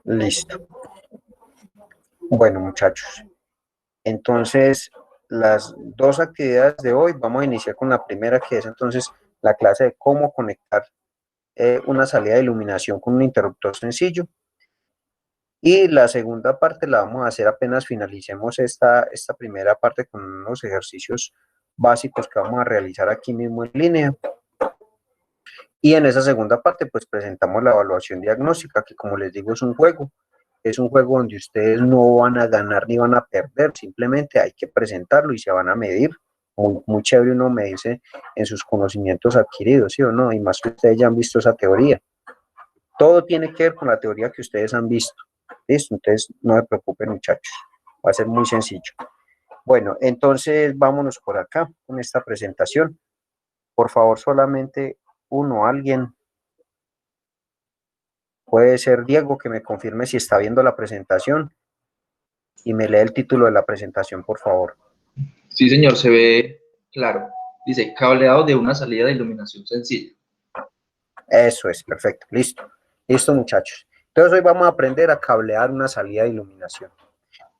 Listo. Bueno, muchachos, entonces las dos actividades de hoy, vamos a iniciar con la primera, que es entonces la clase de cómo conectar una salida de iluminación con un interruptor sencillo. Y la segunda parte la vamos a hacer apenas finalicemos esta primera parte con unos ejercicios básicos que vamos a realizar aquí mismo en línea. Y en esa segunda parte, pues presentamos la evaluación diagnóstica, que como les digo, es un juego. Es un juego donde ustedes no van a ganar ni van a perder, simplemente hay que presentarlo y se van a medir. Muy chévere uno medirse en sus conocimientos adquiridos, ¿sí o no? Y más que ustedes ya han visto esa teoría. Todo tiene que ver con la teoría que ustedes han visto. ¿Listo? Entonces, no se preocupen, muchachos. Va a ser muy sencillo. Bueno, entonces vámonos por acá con esta presentación. Por favor, solamente alguien. Puede ser Diego, que me confirme si está viendo la presentación y me lee el título de la presentación, por favor. Sí, señor, se ve claro. Dice, cableado de una salida de iluminación sencilla. Eso es, perfecto, listo. Listo, muchachos. Entonces hoy vamos a aprender a cablear una salida de iluminación.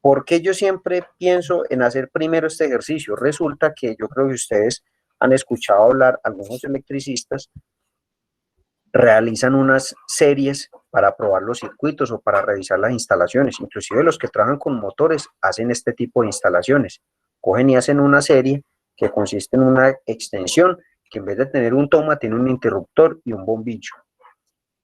¿Por qué yo siempre pienso en hacer primero este ejercicio? Resulta que yo creo que ustedes han escuchado hablar, algunos electricistas realizan unas series para probar los circuitos o para revisar las instalaciones. Inclusive los que trabajan con motores hacen este tipo de instalaciones. Cogen y hacen una serie que consiste en una extensión que en vez de tener un toma tiene un interruptor y un bombillo.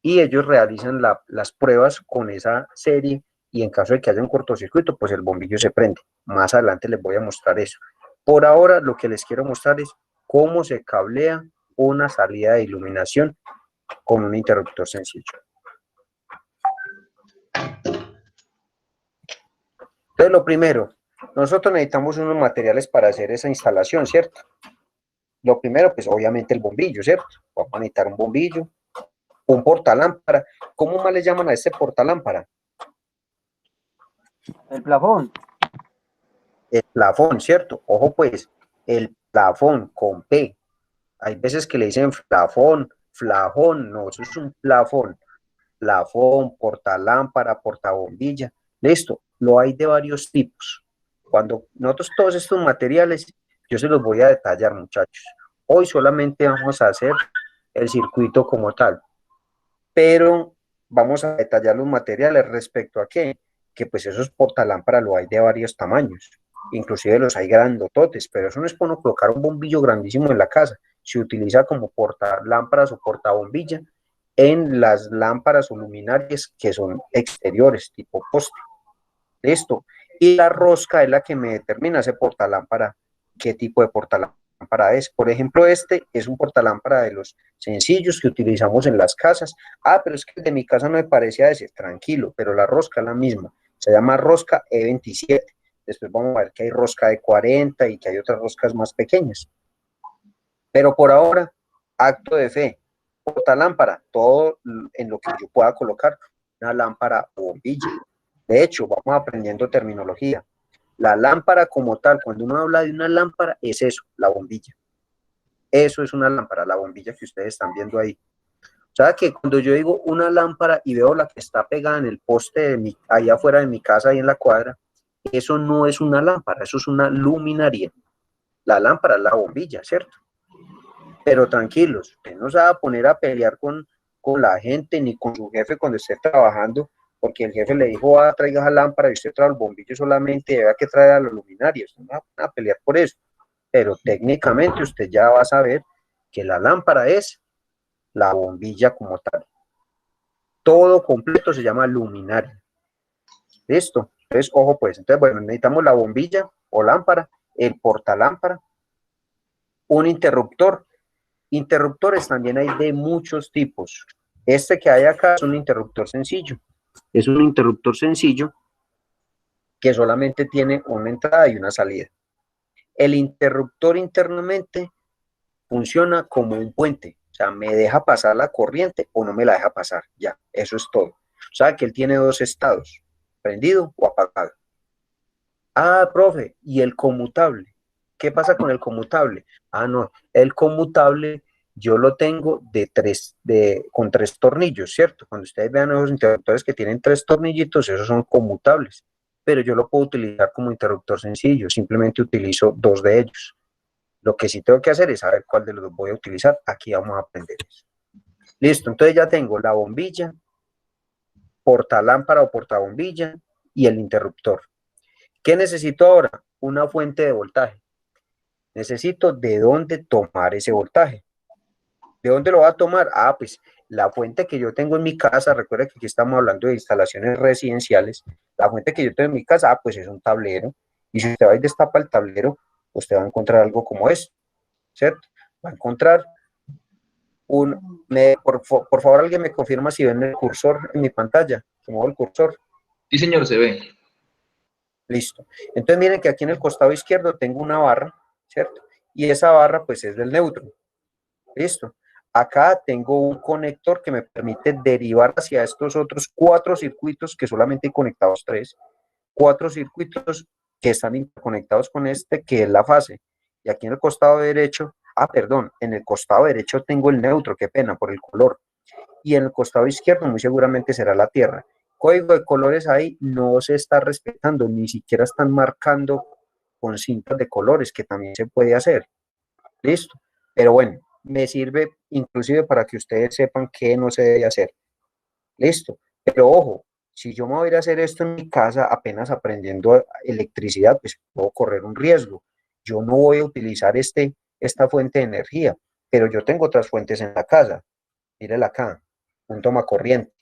Y ellos realizan las pruebas con esa serie y en caso de que haya un cortocircuito, pues el bombillo se prende. Más adelante les voy a mostrar eso. Por ahora lo que les quiero mostrar es cómo se cablea una salida de iluminación con un interruptor sencillo. Entonces, lo primero, nosotros necesitamos unos materiales para hacer esa instalación, ¿cierto? Lo primero, pues obviamente el bombillo, ¿cierto? Vamos a necesitar un bombillo, un portalámpara. ¿Cómo más le llaman a este portalámpara? El plafón. El plafón, ¿cierto? Ojo pues, el plafón con P. Hay veces que le dicen plafón, flajón, no, eso es un plafón. Plafón, portalámpara, portabombilla. Listo, lo hay de varios tipos. Cuando nosotros todos estos materiales, yo se los voy a detallar, muchachos. Hoy solamente vamos a hacer el circuito como tal, pero vamos a detallar los materiales respecto a qué, que pues esos portalámparas lo hay de varios tamaños, inclusive los hay grandototes, pero eso no es para colocar un bombillo grandísimo en la casa, se utiliza como portalámparas o portabombilla en las lámparas o luminarias que son exteriores, tipo poste. Listo. Y la rosca es la que me determina ese portalámpara, qué tipo de portalámpara es. Por ejemplo, este es un portalámpara de los sencillos que utilizamos en las casas. Ah, pero es que el de mi casa no me parece a ese. Tranquilo, pero la rosca es la misma. Se llama rosca E27. Después vamos a ver que hay rosca de 40 y que hay otras roscas más pequeñas. Pero por ahora, acto de fe. Portalámpara, todo en lo que yo pueda colocar una lámpara o bombilla. De hecho, vamos aprendiendo terminología. La lámpara como tal, cuando uno habla de una lámpara, es eso, la bombilla. Eso es una lámpara, la bombilla que ustedes están viendo ahí. O sea que cuando yo digo una lámpara y veo la que está pegada en el poste de ahí afuera de mi casa, ahí en la cuadra, eso no es una lámpara, eso es una luminaria. La lámpara es la bombilla, ¿cierto? Pero tranquilos, usted no se va a poner a pelear con la gente ni con su jefe cuando esté trabajando, porque el jefe le dijo, traiga esa lámpara y usted trae el bombillo solamente, debe que traer a los luminarios, no va a pelear por eso. Pero técnicamente usted ya va a saber que la lámpara es la bombilla como tal. Todo completo se llama luminaria. ¿Listo? Entonces, ojo pues, entonces, bueno, necesitamos la bombilla o lámpara, el portalámpara, un interruptor. Interruptores también hay de muchos tipos. Este que hay acá es un interruptor sencillo. Es un interruptor sencillo que solamente tiene una entrada y una salida. El interruptor internamente funciona como un puente. O sea, me deja pasar la corriente o no me la deja pasar. Ya, eso es todo. O sea, que él tiene dos estados, prendido o apagado. Ah, profe, ¿y el conmutable? ¿Qué pasa con el conmutable? Ah, no, el conmutable yo lo tengo con 3 tornillos, ¿cierto? Cuando ustedes vean esos interruptores que tienen 3 tornillitos, esos son conmutables, pero yo lo puedo utilizar como interruptor sencillo, simplemente utilizo 2 de ellos. Lo que sí tengo que hacer es saber cuál de los dos voy a utilizar. Aquí vamos a aprender eso. Listo, entonces ya tengo la bombilla, portalámpara o portabombilla y el interruptor. ¿Qué necesito ahora? Una fuente de voltaje. Necesito de dónde tomar ese voltaje. ¿De dónde lo va a tomar? Ah, pues la fuente que yo tengo en mi casa, recuerda que aquí estamos hablando de instalaciones residenciales, la fuente que yo tengo en mi casa, pues es un tablero, y si usted va y destapa el tablero, usted va a encontrar algo como esto, ¿cierto? Va a encontrar por favor, alguien me confirma si ven el cursor en mi pantalla, que muevo el cursor. Sí, señor, se ve. Listo. Entonces miren que aquí en el costado izquierdo tengo una barra, ¿cierto? Y esa barra pues es del neutro. Listo. Acá tengo un conector que me permite derivar hacia estos otros 4 circuitos, que solamente hay conectados 3, 4 circuitos que están interconectados con este, que es la fase. Y aquí en el costado derecho, perdón, en el costado derecho tengo el neutro, qué pena, por el color. Y en el costado izquierdo muy seguramente será la tierra. Código de colores ahí no se está respetando, ni siquiera están marcando con cintas de colores, que también se puede hacer. Listo. Pero bueno, me sirve inclusive para que ustedes sepan qué no se debe hacer. Listo. Pero ojo, si yo me voy a ir a hacer esto en mi casa apenas aprendiendo electricidad, pues puedo correr un riesgo. Yo no voy a utilizar esta fuente de energía, pero yo tengo otras fuentes en la casa. Mírela acá, un toma corriente.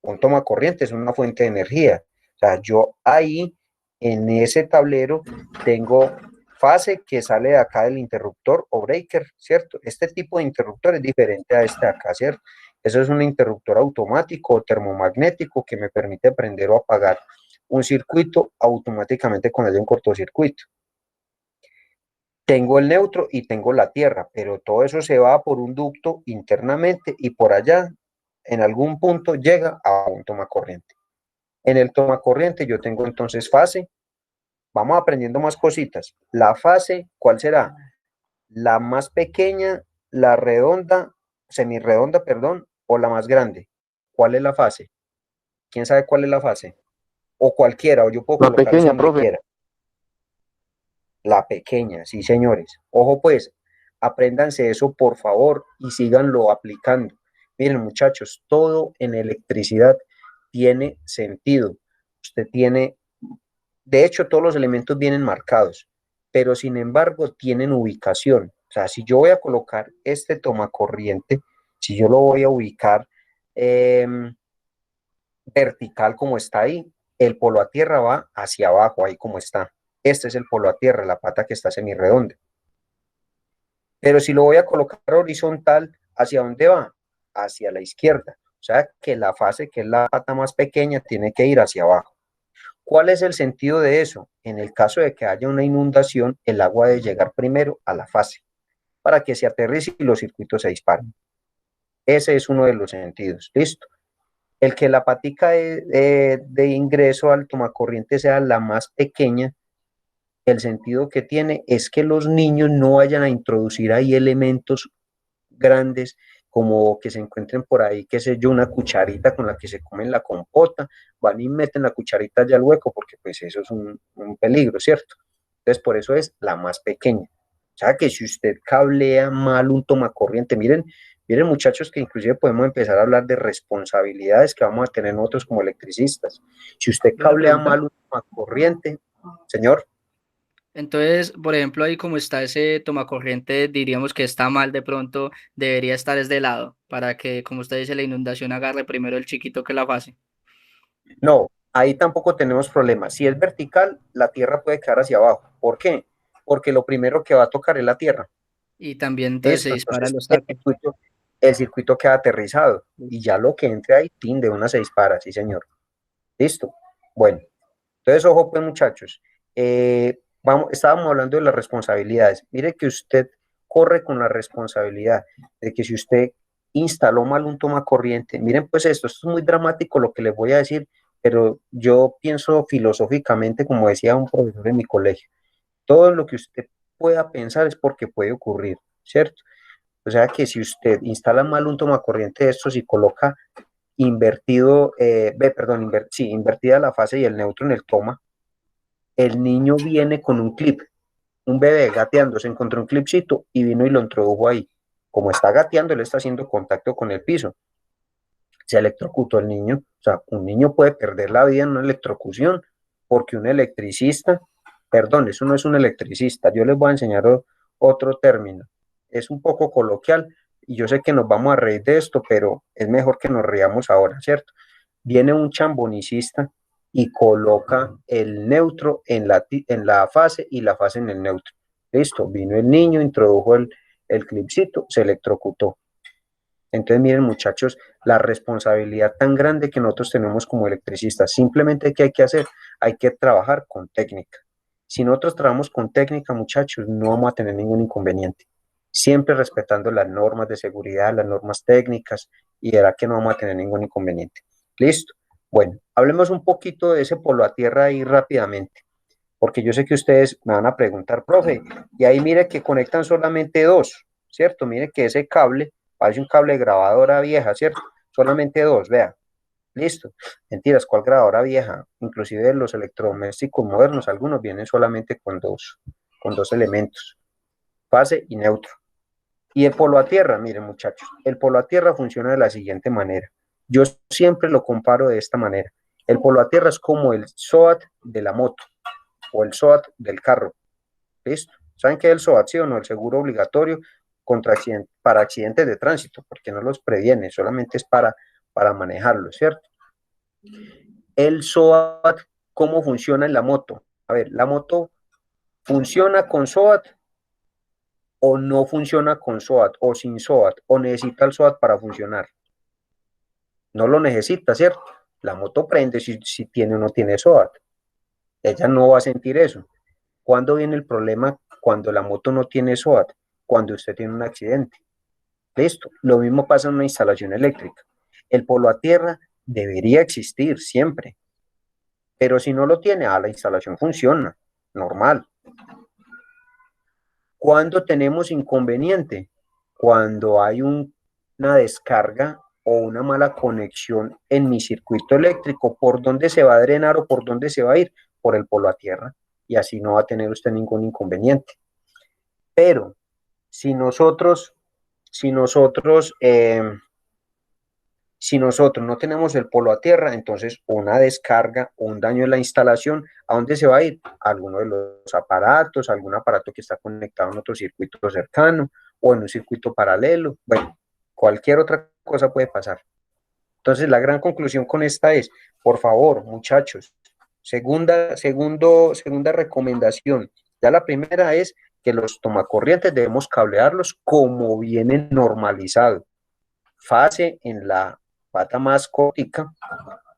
Un toma corriente es una fuente de energía. O sea, yo ahí en ese tablero tengo fase que sale de acá del interruptor o breaker, ¿cierto? Este tipo de interruptor es diferente a este de acá, ¿cierto? Eso es un interruptor automático o termomagnético que me permite prender o apagar un circuito automáticamente con el de un cortocircuito. Tengo el neutro y tengo la tierra, pero todo eso se va por un ducto internamente y por allá, en algún punto, llega a un toma corriente. En el toma corriente yo tengo entonces fase. Vamos aprendiendo más cositas. La fase, ¿cuál será? La más pequeña, la redonda, semirredonda, perdón, o la más grande. ¿Cuál es la fase? ¿Quién sabe cuál es la fase? O cualquiera, o yo puedo La colocar esa pequeña, donde profe. quiera. La pequeña, sí, señores. Ojo, pues, apréndanse eso, por favor, y síganlo aplicando. Miren, muchachos, todo en electricidad tiene sentido. Usted tiene, de hecho, todos los elementos vienen marcados, pero sin embargo tienen ubicación. O sea, si yo voy a colocar este tomacorriente, si yo lo voy a ubicar eh, vertical como está ahí, el polo a tierra va hacia abajo, ahí como está. Este es el polo a tierra, la pata que está semirredonda. Pero si lo voy a colocar horizontal, ¿hacia dónde va? Hacia la izquierda. O sea que la fase, que es la pata más pequeña, tiene que ir hacia abajo. ¿Cuál es el sentido de eso? En el caso de que haya una inundación, el agua debe llegar primero a la fase para que se aterrice y los circuitos se disparen. Ese es uno de los sentidos. ¿Listo? El que la patica de ingreso al tomacorriente sea la más pequeña, el sentido que tiene es que los niños no vayan a introducir ahí elementos grandes como que se encuentren por ahí, qué sé yo, una cucharita con la que se comen la compota, van y meten la cucharita ya al hueco, porque pues eso es un peligro, ¿cierto? Entonces por eso es la más pequeña. O sea que si usted cablea mal un tomacorriente, miren muchachos que inclusive podemos empezar a hablar de responsabilidades que vamos a tener nosotros como electricistas. Si usted ¿Una cablea pregunta? mal un tomacorriente, señor, Entonces, por ejemplo, ahí como está ese tomacorriente, diríamos que está mal de pronto, debería estar es de lado, para que, como usted dice, la inundación agarre primero el chiquito que la fase. no, ahí tampoco tenemos problemas. Si es vertical, la tierra puede quedar hacia abajo. ¿Por qué? Porque lo primero que va a tocar es la tierra. Y también entonces se Listo, disparan entonces los tacos. el circuito queda aterrizado y ya lo que entre ahí, tin, de una se dispara, sí señor. Listo. Bueno, entonces ojo pues muchachos, estábamos hablando de las responsabilidades. Mire que usted corre con la responsabilidad de que si usted instaló mal un toma corriente, miren pues esto es muy dramático lo que les voy a decir, pero yo pienso filosóficamente, como decía un profesor en mi colegio, todo lo que usted pueda pensar es porque puede ocurrir, ¿cierto? O sea que si usted instala mal un tomacorriente de estos y coloca invertido, invertida la fase y el neutro en el toma, el niño viene con un clip, un bebé gateando, se encontró un clipcito y vino y lo introdujo ahí. Como está gateando, él está haciendo contacto con el piso. Se electrocutó el niño. O sea, un niño puede perder la vida en una electrocución porque un electricista, perdón, eso no es un electricista, yo les voy a enseñar otro término. Es un poco coloquial y yo sé que nos vamos a reír de esto, pero es mejor que nos riamos ahora, ¿cierto? Viene un chambonicista y coloca el neutro en la fase y la fase en el neutro. Listo, vino el niño, introdujo el clipcito, se electrocutó. Entonces, miren, muchachos, la responsabilidad tan grande que nosotros tenemos como electricistas. Simplemente, ¿qué hay que hacer? Hay que trabajar con técnica. Si nosotros trabajamos con técnica, muchachos, no vamos a tener ningún inconveniente. Siempre respetando las normas de seguridad, las normas técnicas, y verá que no vamos a tener ningún inconveniente. ¿Listo? Bueno, hablemos un poquito de ese polo a tierra ahí rápidamente, porque yo sé que ustedes me van a preguntar, profe, y ahí mire que conectan solamente dos, ¿cierto? Mire que ese cable parece un cable de grabadora vieja, ¿cierto? Solamente dos, vea. Listo. Mentiras, ¿cuál grabadora vieja? Inclusive los electrodomésticos modernos, algunos vienen solamente con dos elementos, fase y neutro. Y el polo a tierra, miren muchachos, el polo a tierra funciona de la siguiente manera. Yo siempre lo comparo de esta manera. El polo a tierra es como el SOAT de la moto o el SOAT del carro. ¿Listo? ¿Saben qué es el SOAT, sí o no? El seguro obligatorio para accidentes de tránsito, porque no los previene, solamente es para manejarlo, ¿cierto? El SOAT, ¿cómo funciona en la moto? A ver, la moto funciona con SOAT o no funciona con SOAT o sin SOAT o necesita el SOAT para funcionar. No lo necesita, ¿cierto? La moto prende si tiene o no tiene SOAT. Ella no va a sentir eso. ¿Cuándo viene el problema? Cuando la moto no tiene SOAT, cuando usted tiene un accidente. Listo. Lo mismo pasa en una instalación eléctrica. El polo a tierra debería existir siempre, pero si no lo tiene, la instalación funciona, normal. ¿Cuándo tenemos inconveniente? Cuando hay una descarga o una mala conexión en mi circuito eléctrico, ¿por dónde se va a drenar o por dónde se va a ir? Por el polo a tierra. Y así no va a tener usted ningún inconveniente. Pero si nosotros, si nosotros, eh, si nosotros no tenemos el polo a tierra, entonces una descarga o un daño en la instalación, ¿a dónde se va a ir? A alguno de los aparatos, a algún aparato que está conectado en otro circuito cercano o en un circuito paralelo. Bueno, cualquier otra cosa puede pasar. Entonces, la gran conclusión con esta es, por favor, muchachos, segunda recomendación. Ya la primera es que los tomacorrientes debemos cablearlos como vienen normalizado. Fase en la pata más cortica,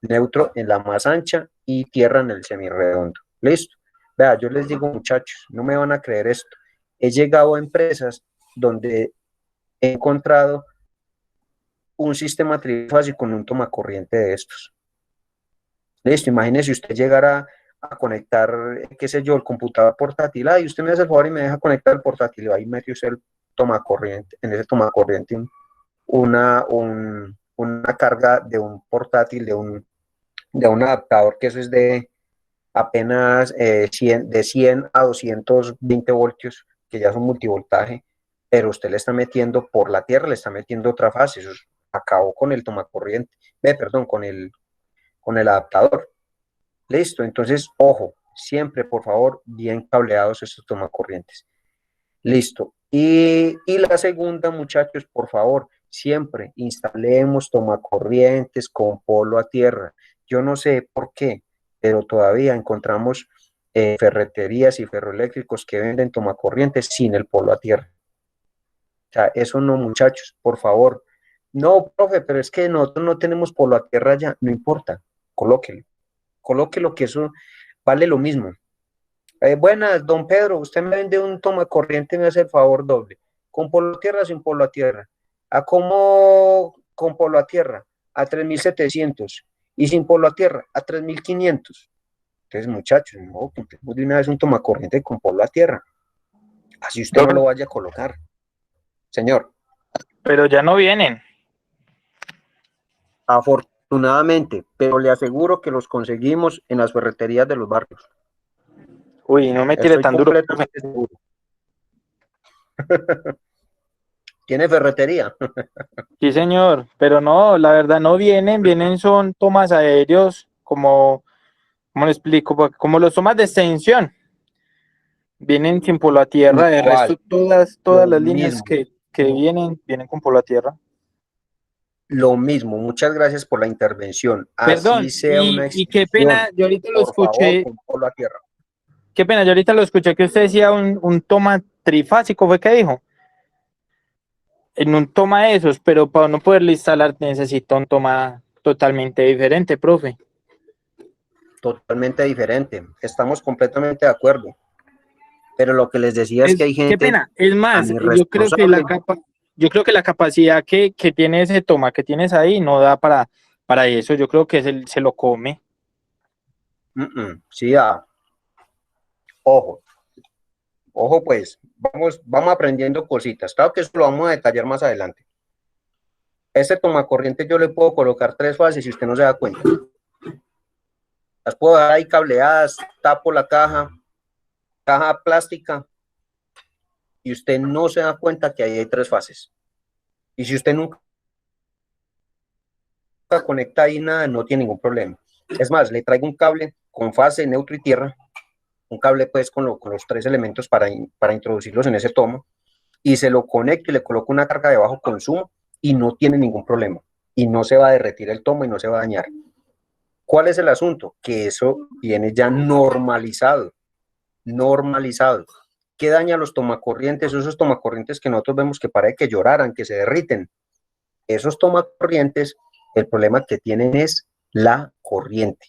neutro en la más ancha y tierra en el semirredondo. ¿Listo? Vea, yo les digo, muchachos, no me van a creer esto. He llegado a empresas donde he encontrado un sistema trifásico con un tomacorriente de estos. Listo, imagínese usted llegar a conectar, qué sé yo, el computador portátil, y usted me hace el favor y me deja conectar el portátil, y ahí mete usted el tomacorriente, en ese tomacorriente una carga de un portátil, de un adaptador que eso es de apenas de 100 a 220 voltios, que ya son multivoltaje, pero usted le está metiendo por la tierra, le está metiendo otra fase, eso acabó con el tomacorriente, perdón, con el adaptador. Listo, entonces, ojo, siempre, por favor, bien cableados estos tomacorrientes. Listo. Y la segunda, muchachos, por favor, siempre instalemos tomacorrientes con polo a tierra. Yo no sé por qué, pero todavía encontramos ferreterías y ferroeléctricos que venden tomacorrientes sin el polo a tierra. O sea, eso no, muchachos, por favor. No, profe, pero es que nosotros no tenemos polo a tierra ya, no importa, colóquelo que eso vale lo mismo. Buenas, don Pedro, usted me vende un tomacorriente, me hace el favor doble. ¿Con polo a tierra o sin polo a tierra? ¿A cómo con polo a tierra? A 3.700. Y sin polo a tierra, a 3.500. Entonces, muchachos, no, compremos de una vez un tomacorriente con polo a tierra. Así usted no lo vaya a colocar. Señor. pero ya no vienen. Afortunadamente, pero le aseguro que los conseguimos en las ferreterías de los barrios. Uy, no me tire Estoy tan duro. completamente seguro. ¿Tiene ferretería? Sí, señor, pero no, la verdad no vienen, son tomas aéreos, ¿cómo le explico? Como los tomas de extensión, vienen sin polo a tierra, de resto Igual, todas lo las líneas mismo, que vienen con polo a tierra. lo mismo. Muchas gracias por la intervención. Así Perdón, sea una y qué pena, extensión, yo ahorita lo por favor, escuché, con polo a tierra. qué pena, yo ahorita lo escuché que usted decía un toma trifásico, ¿fue que dijo? En un toma de esos, pero para no poderlo instalar necesito un toma totalmente diferente, profe. Totalmente diferente. Estamos completamente de acuerdo. Pero lo que les decía es que hay Qué gente pena, es más, tan irresponsable. yo creo que la capacidad que tiene ese toma que tienes ahí no da para eso, yo creo que se lo come. Sí, ojo, ojo pues, vamos aprendiendo cositas. Claro que eso lo vamos a detallar más adelante. Este tomacorriente yo le puedo colocar 3 fases si usted no se da cuenta. Las puedo dar ahí cableadas, tapo la caja plástica, y usted no se da cuenta que ahí hay 3 fases. Y si usted nunca conecta ahí nada, no tiene ningún problema. Es más, le traigo un cable con fase, neutro y tierra, un cable pues con los 3 elementos para introducirlos en ese tomo, y se lo conecto y le coloco una carga de bajo consumo y no tiene ningún problema. Y no se va a derretir el tomo y no se va a dañar. ¿Cuál es el asunto? Que eso viene ya normalizado. Normalizado. ¿Qué daña los tomacorrientes? Esos tomacorrientes que nosotros vemos que parece que lloraran, que se derriten. Esos tomacorrientes, el problema que tienen es la corriente.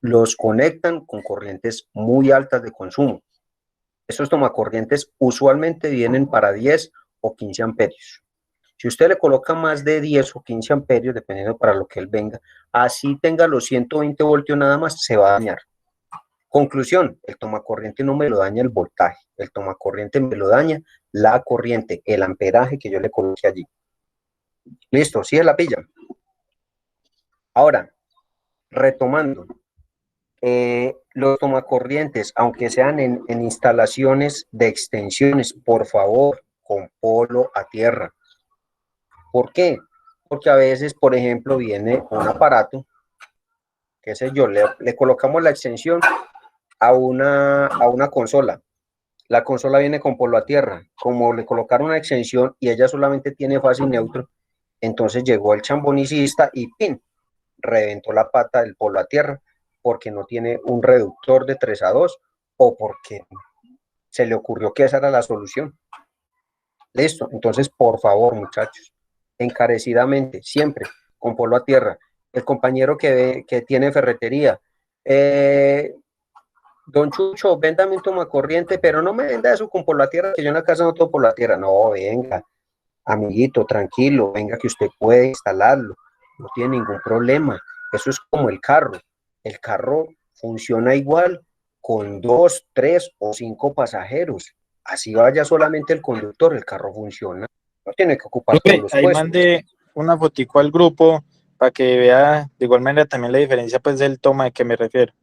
Los conectan con corrientes muy altas de consumo. Esos tomacorrientes usualmente vienen para 10 o 15 amperios. Si usted le coloca más de 10 o 15 amperios, dependiendo para lo que él venga, así tenga los 120 voltios nada más, se va a dañar. Conclusión, el tomacorriente no me lo daña el voltaje, el tomacorriente me lo daña la corriente, el amperaje que yo le coloque allí. Listo, sí es la pilla. Ahora, retomando, los tomacorrientes, aunque sean en instalaciones de extensiones, por favor, con polo a tierra. ¿Por qué? Porque a veces, por ejemplo, viene un aparato, qué sé yo, le colocamos la extensión a una consola. La consola viene con polo a tierra. Como le colocaron una extensión y ella solamente tiene fase y neutro, entonces llegó el chambonicista y ¡pin! Reventó la pata del polo a tierra porque no tiene un reductor de 3 a 2 o porque se le ocurrió que esa era la solución. Listo, entonces por favor muchachos, encarecidamente, siempre con polo a tierra. El compañero que tiene ferretería, don Chucho, véndame un tomacorriente, pero no me venda eso con polo a tierra, que yo en la casa no tengo polo a tierra. No, venga, amiguito, tranquilo, venga que usted puede instalarlo, no tiene ningún problema. Eso es como el carro funciona igual con 2, 3 o 5 pasajeros. Así vaya solamente el conductor, el carro funciona. No tiene que ocupar todos Profe, los ahí puestos. mandé una fotico al grupo para que vea de igual manera también la diferencia pues del toma a que me refiero.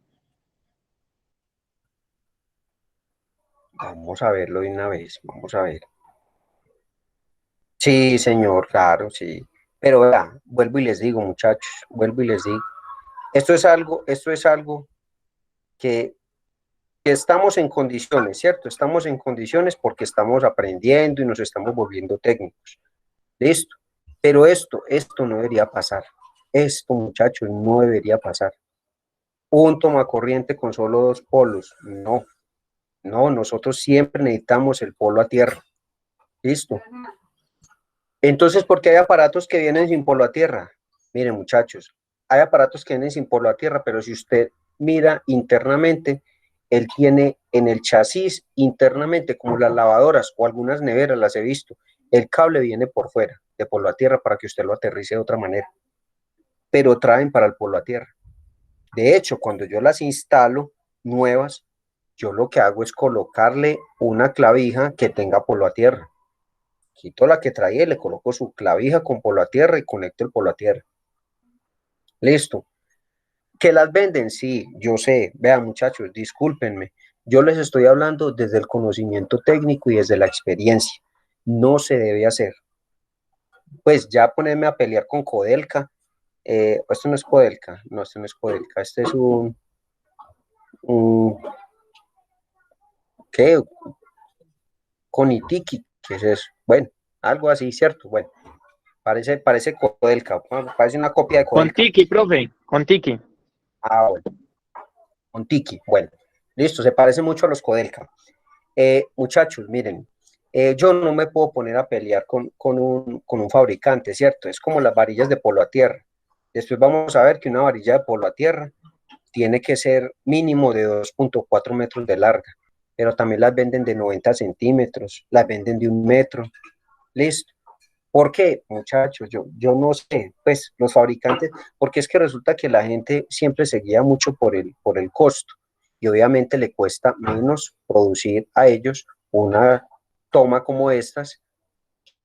Vamos a verlo de una vez, vamos a ver. Sí, señor, claro, sí. Pero vea, vuelvo y les digo, muchachos, vuelvo y les digo. Esto es algo que estamos en condiciones, ¿cierto? Estamos en condiciones porque estamos aprendiendo y nos estamos volviendo técnicos. Listo. Pero esto no debería pasar. Esto, muchachos, no debería pasar. Un tomacorriente con solo 2 polos. No, no, nosotros siempre necesitamos el polo a tierra. Listo. Entonces, ¿por qué hay aparatos que vienen sin polo a tierra? Miren, muchachos, hay aparatos que vienen sin polo a tierra, pero si usted mira internamente, él tiene en el chasis internamente, como las lavadoras o algunas neveras las he visto, el cable viene por fuera de polo a tierra para que usted lo aterrice de otra manera, pero traen para el polo a tierra. De hecho, cuando yo las instalo nuevas, yo lo que hago es colocarle una clavija que tenga polo a tierra. Quito la que traía y le coloco su clavija con polo a tierra y conecto el polo a tierra. Listo. ¿Que las venden? Sí, yo sé. Vean, muchachos, discúlpenme. Yo les estoy hablando desde el conocimiento técnico y desde la experiencia. No se debe hacer. Pues ya ponerme a pelear con Codelca. Esto no es Codelca. No, esto no es Codelca. Este es un ¿qué? Conitiki. ¿Qué es eso? Bueno, algo así, ¿cierto? Bueno, parece Codelca. Parece una copia de Con Codelca. Tiki, profe, con Tiki. Ah, bueno. Contiki. Bueno, listo. Se parece mucho a los Codelca. Muchachos, miren, yo no me puedo poner a pelear con un fabricante, ¿cierto? Es como las varillas de polo a tierra. Después vamos a ver que una varilla de polo a tierra tiene que ser mínimo de 2.4 metros de larga, pero también las venden de 90 centímetros, las venden de 1 metro, listo. ¿Por qué, muchachos? Yo no sé, pues los fabricantes, porque es que resulta que la gente siempre se guía mucho por el costo y obviamente le cuesta menos producir a ellos una toma como estas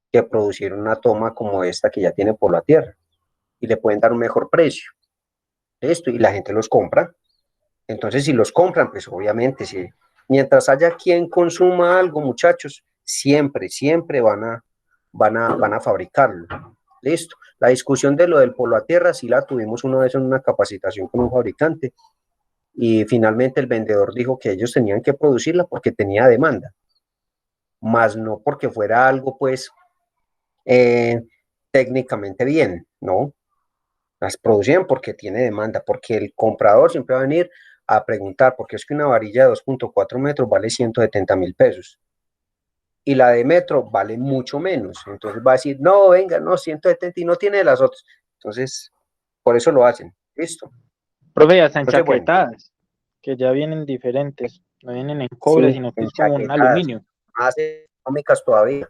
que producir una toma como esta que ya tiene por la tierra y le pueden dar un mejor precio. Esto y la gente los compra. Entonces, si los compran, pues obviamente, si, mientras haya quien consuma algo, muchachos, siempre van a fabricarlo. Listo. La discusión de lo del polo a tierra sí la tuvimos una vez en una capacitación con un fabricante y finalmente el vendedor dijo que ellos tenían que producirla porque tenía demanda, más no porque fuera algo pues eh, técnicamente bien, no, las producían porque tiene demanda, porque el comprador siempre va a venir a preguntar, porque es que una varilla de 2.4 metros vale 170.000 pesos y la de metro vale mucho menos. Entonces va a decir, no, venga, no, 170 y no tiene las otras. Entonces, por eso lo hacen. Listo. Profe, ya están Entonces, bueno, chaquetadas, que ya vienen diferentes, no vienen en cobre, sí, sino que es como un enchaquetadas, aluminio. más económicas todavía,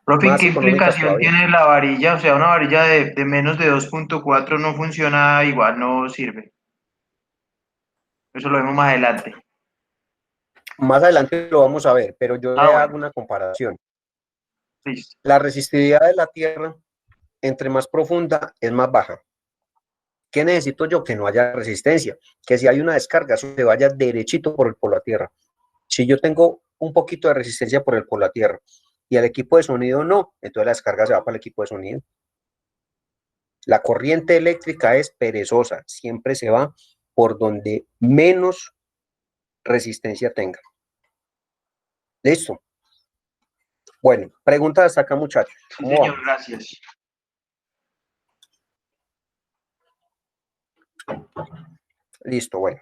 Profe, ¿y más qué económicas implicación todavía. tiene la varilla? O sea, una varilla de menos de 2.4 no funciona igual, no sirve. Eso lo vemos más adelante. Más adelante lo vamos a ver, pero yo Ah, le hago bueno, una comparación. listo. La resistividad de la Tierra, entre más profunda, es más baja. ¿Qué necesito yo? Que no haya resistencia, que si hay una descarga, eso se vaya derechito por el polo a tierra. Si yo tengo un poquito de resistencia por el polo a tierra y el equipo de sonido no, entonces la descarga se va para el equipo de sonido. La corriente eléctrica es perezosa, siempre se va por donde menos resistencia tenga. ¿Listo? Bueno, pregunta hasta acá, muchachos. Sí, ¿Cómo señor, vamos? gracias. Listo, bueno.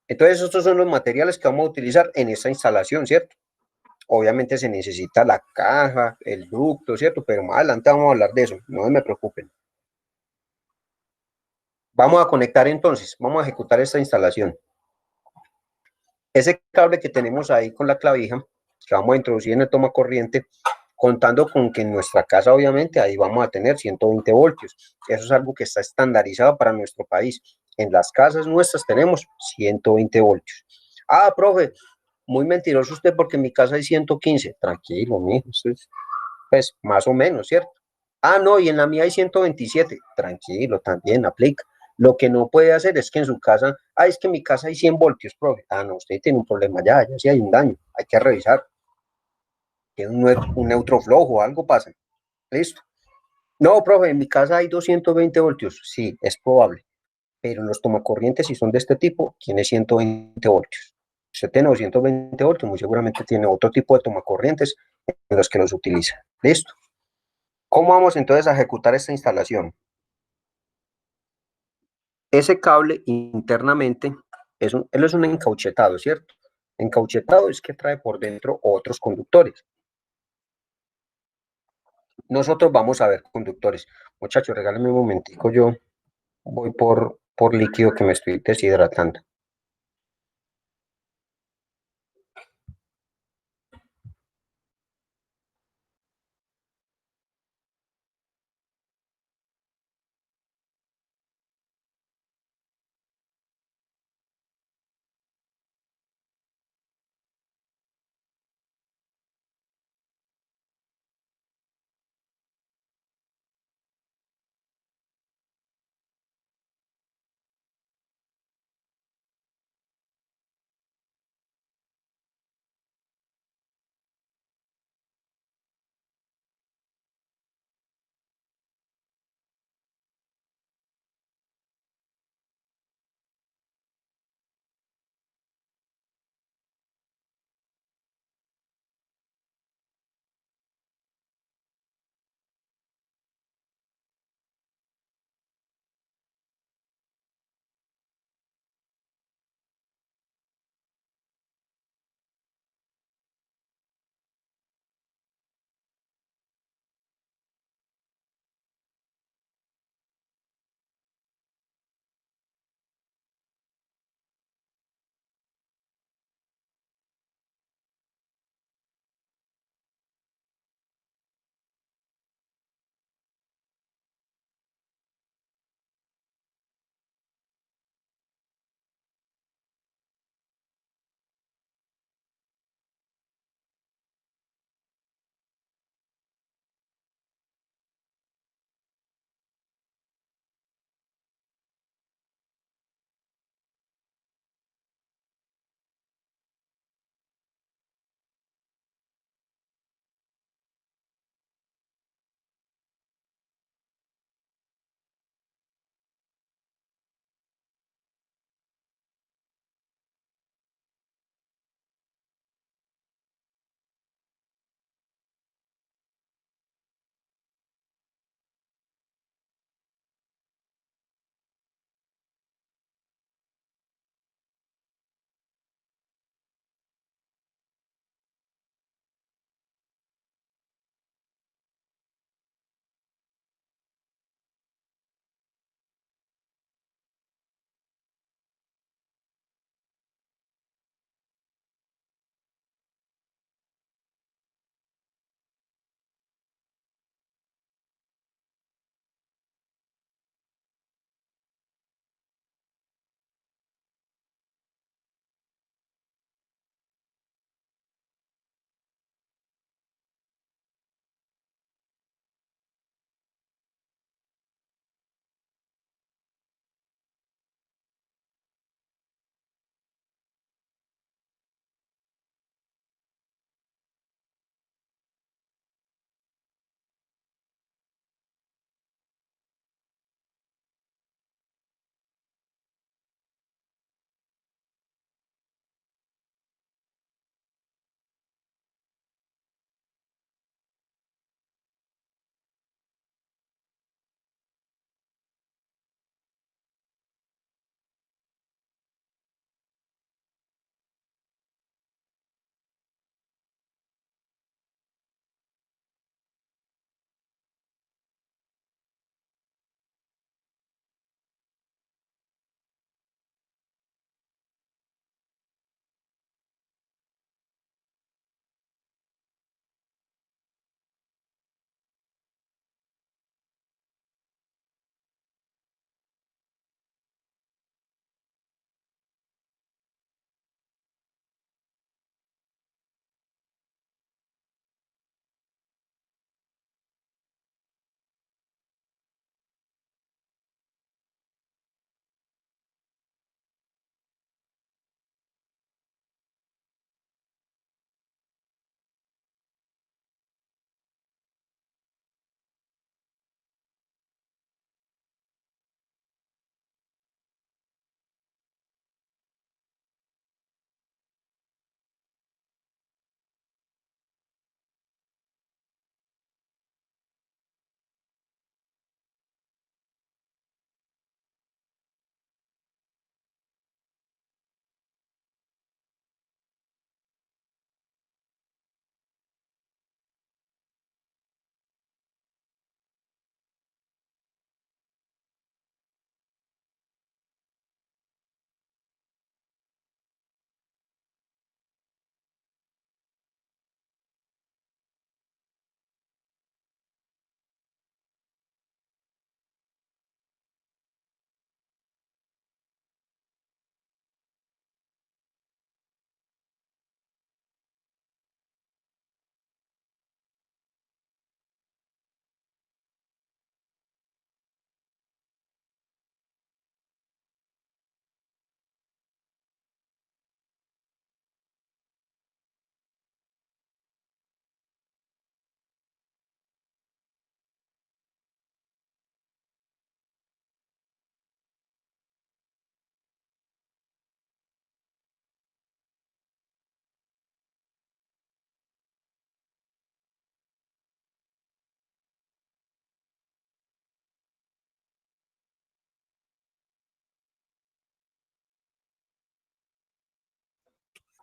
Entonces, estos son los materiales que vamos a utilizar en esta instalación, ¿cierto? Obviamente se necesita la caja, el ducto, ¿cierto? Pero más adelante vamos a hablar de eso, no me preocupen. Vamos a conectar entonces, vamos a ejecutar esta instalación. Ese cable que tenemos ahí con la clavija, que vamos a introducir en el toma corriente, contando con que en nuestra casa, obviamente, ahí vamos a tener 120 voltios. Eso es algo que está estandarizado para nuestro país. En las casas nuestras tenemos 120 voltios. Ah, profe, muy mentiroso usted porque en mi casa hay 115. Tranquilo, mijo, pues más o menos, ¿cierto? Ah, no, y en la mía hay 127. Tranquilo, también aplica. Lo que no puede hacer es que en su casa, es que en mi casa hay 100 voltios, profe. Ah, no, usted tiene un problema ya sí hay un daño, hay que revisar. Tiene un neutro flojo, algo pasa. Listo. No, profe, en mi casa hay 220 voltios. Sí, es probable. Pero los tomacorrientes, si son de este tipo, tiene 120 voltios. Si usted tiene 220 voltios, muy seguramente tiene otro tipo de tomacorrientes en los que los utiliza. Listo. ¿Cómo vamos entonces a ejecutar esta instalación? Ese cable internamente él es un encauchetado, ¿cierto? Encauchetado es que trae por dentro otros conductores. Nosotros vamos a ver conductores. Muchachos, regálenme un momentico, yo voy por líquido que me estoy deshidratando.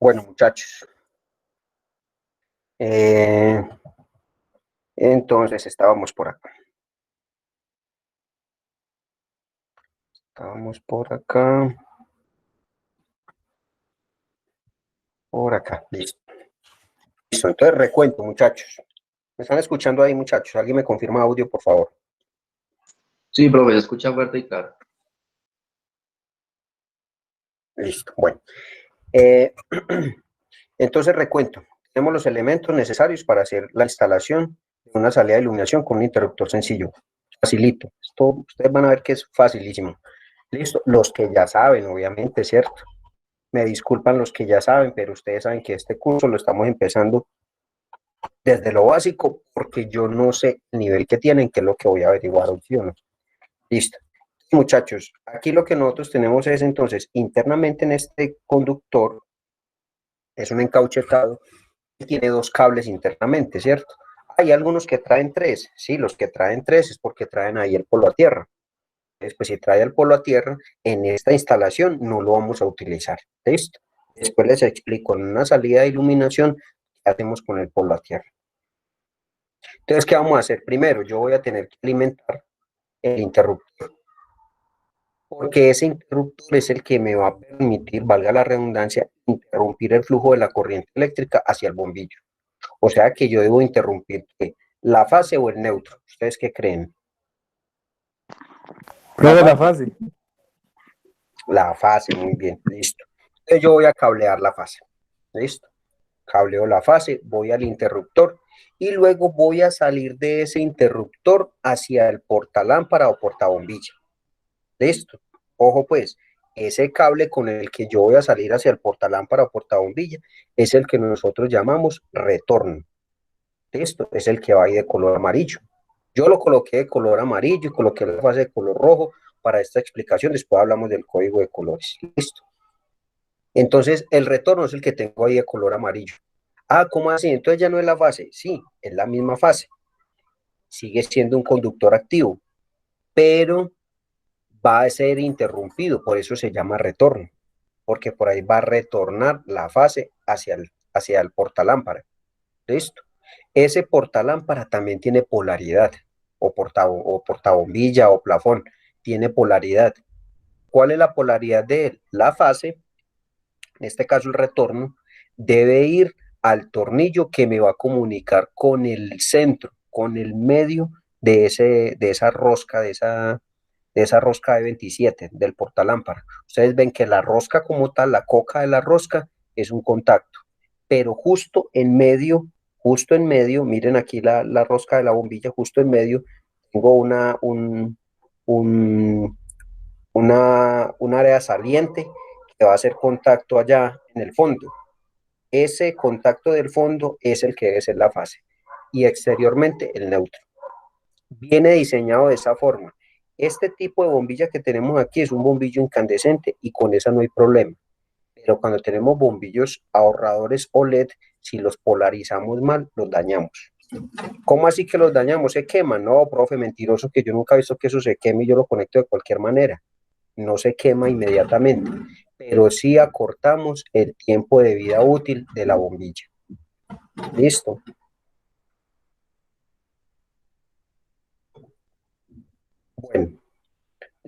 Bueno, muchachos. Entonces estábamos por acá. Estábamos por acá. Por acá. Listo. Listo. Entonces recuento, muchachos. ¿Me están escuchando ahí, muchachos? ¿Alguien me confirma audio, por favor? Sí, profe, se escucha fuerte y claro. Listo. Bueno. Entonces recuento. Tenemos los elementos necesarios para hacer la instalación de una salida de iluminación con un interruptor sencillo. Facilito. Esto ustedes van a ver que es facilísimo. Listo. Los que ya saben, obviamente, ¿cierto? Me disculpan los que ya saben, pero ustedes saben que este curso lo estamos empezando desde lo básico, porque yo no sé el nivel que tienen, que es lo que voy a averiguar hoy, ¿sí o no? Listo. Muchachos, aquí lo que nosotros tenemos es entonces, internamente en este conductor, es un encauchetado y tiene dos cables internamente, ¿cierto? Hay algunos que traen tres, sí, los que traen tres es porque traen ahí el polo a tierra. Después, si trae el polo a tierra, en esta instalación no lo vamos a utilizar, ¿listo? Después les explico en una salida de iluminación qué hacemos con el polo a tierra. Entonces, ¿qué vamos a hacer? Primero, yo voy a tener que alimentar el interruptor, porque ese interruptor es el que me va a permitir, valga la redundancia, interrumpir el flujo de la corriente eléctrica hacia el bombillo. O sea que yo debo interrumpir la fase o el neutro. ¿Ustedes qué creen? Profe, la fase. La fase, muy bien, listo. Entonces yo voy a cablear la fase, listo. Cableo la fase, voy al interruptor y luego voy a salir de ese interruptor hacia el portalámpara o portabombilla. Listo. Ojo pues, ese cable con el que yo voy a salir hacia el portalámpara o portabombilla es el que nosotros llamamos retorno. Listo, es el que va ahí de color amarillo. Yo lo coloqué de color amarillo y coloqué la fase de color rojo para esta explicación. Después hablamos del código de colores. Listo. Entonces, el retorno es el que tengo ahí de color amarillo. Ah, ¿cómo así? Entonces ya no es la fase. Sí, es la misma fase. Sigue siendo un conductor activo, pero va a ser interrumpido, por eso se llama retorno, porque por ahí va a retornar la fase hacia el portalámpara. ¿Listo? Ese portalámpara también tiene polaridad, o portabombilla o plafón, tiene polaridad. ¿Cuál es la polaridad de él? La fase, en este caso el retorno, debe ir al tornillo que me va a comunicar con el centro, con el medio de esa rosca, de esa rosca de 27 del portalámpara. Ustedes ven que la rosca como tal, la coca de la rosca, es un contacto, pero justo en medio, miren aquí la rosca de la bombilla, justo en medio, tengo un área saliente que va a hacer contacto allá en el fondo. Ese contacto del fondo es el que debe ser la fase y exteriormente el neutro. Viene diseñado de esa forma. Este tipo de bombilla que tenemos aquí es un bombillo incandescente y con esa no hay problema. Pero cuando tenemos bombillos ahorradores OLED, si los polarizamos mal, los dañamos. ¿Cómo así que los dañamos? ¿Se queman? No, profe, mentiroso, que yo nunca he visto que eso se queme y yo lo conecto de cualquier manera. No se quema inmediatamente, pero sí acortamos el tiempo de vida útil de la bombilla. ¿Listo? Bueno,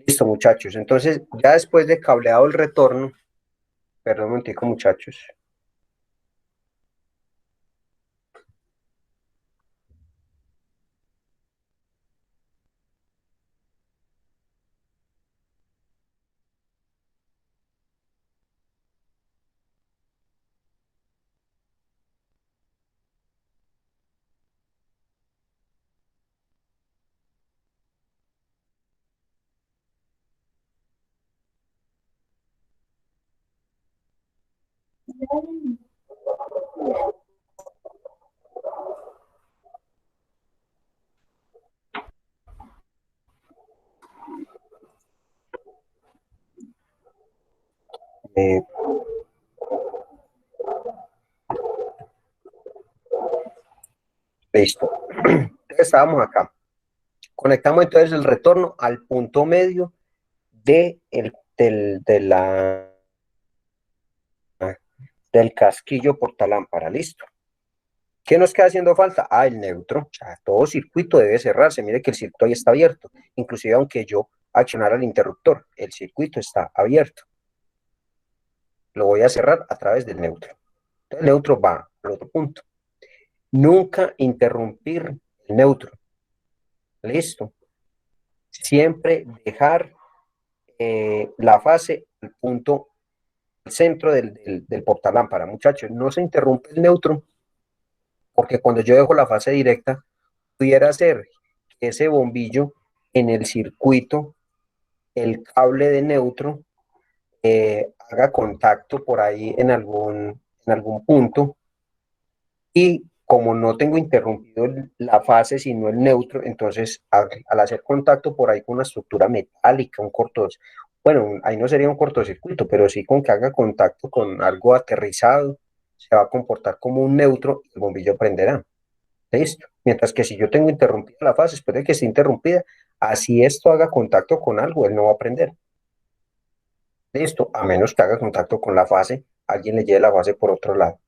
listo, muchachos. Entonces, ya después de cableado el retorno, perdón un momentico, muchachos. Eh, Listo. Entonces, estábamos acá. Conectamos entonces el retorno al punto medio de del casquillo portalámpara, listo. ¿Qué nos queda haciendo falta? Ah, el neutro. O sea, todo circuito debe cerrarse. Mire que el circuito ahí está abierto. Inclusive aunque yo accionara el interruptor, el circuito está abierto. Lo voy a cerrar a través del neutro. Entonces el neutro va al otro punto. Nunca interrumpir el neutro. Listo. Siempre dejar la fase, el punto, el centro del portalámpara. Muchachos, no se interrumpe el neutro, porque cuando yo dejo la fase directa, pudiera ser que ese bombillo en el circuito, el cable de neutro, haga contacto por ahí en algún punto, y como no tengo interrumpido la fase sino el neutro, entonces al hacer contacto por ahí con una estructura metálica, un cortocircuito, bueno, ahí no sería un cortocircuito, pero sí con que haga contacto con algo aterrizado, se va a comportar como un neutro y el bombillo prenderá. ¿Listo? Mientras que si yo tengo interrumpida la fase, después de que esté interrumpida, así esto haga contacto con algo, él no va a prender. ¿Listo? A menos que haga contacto con la fase, alguien le lleve la fase por otro lado.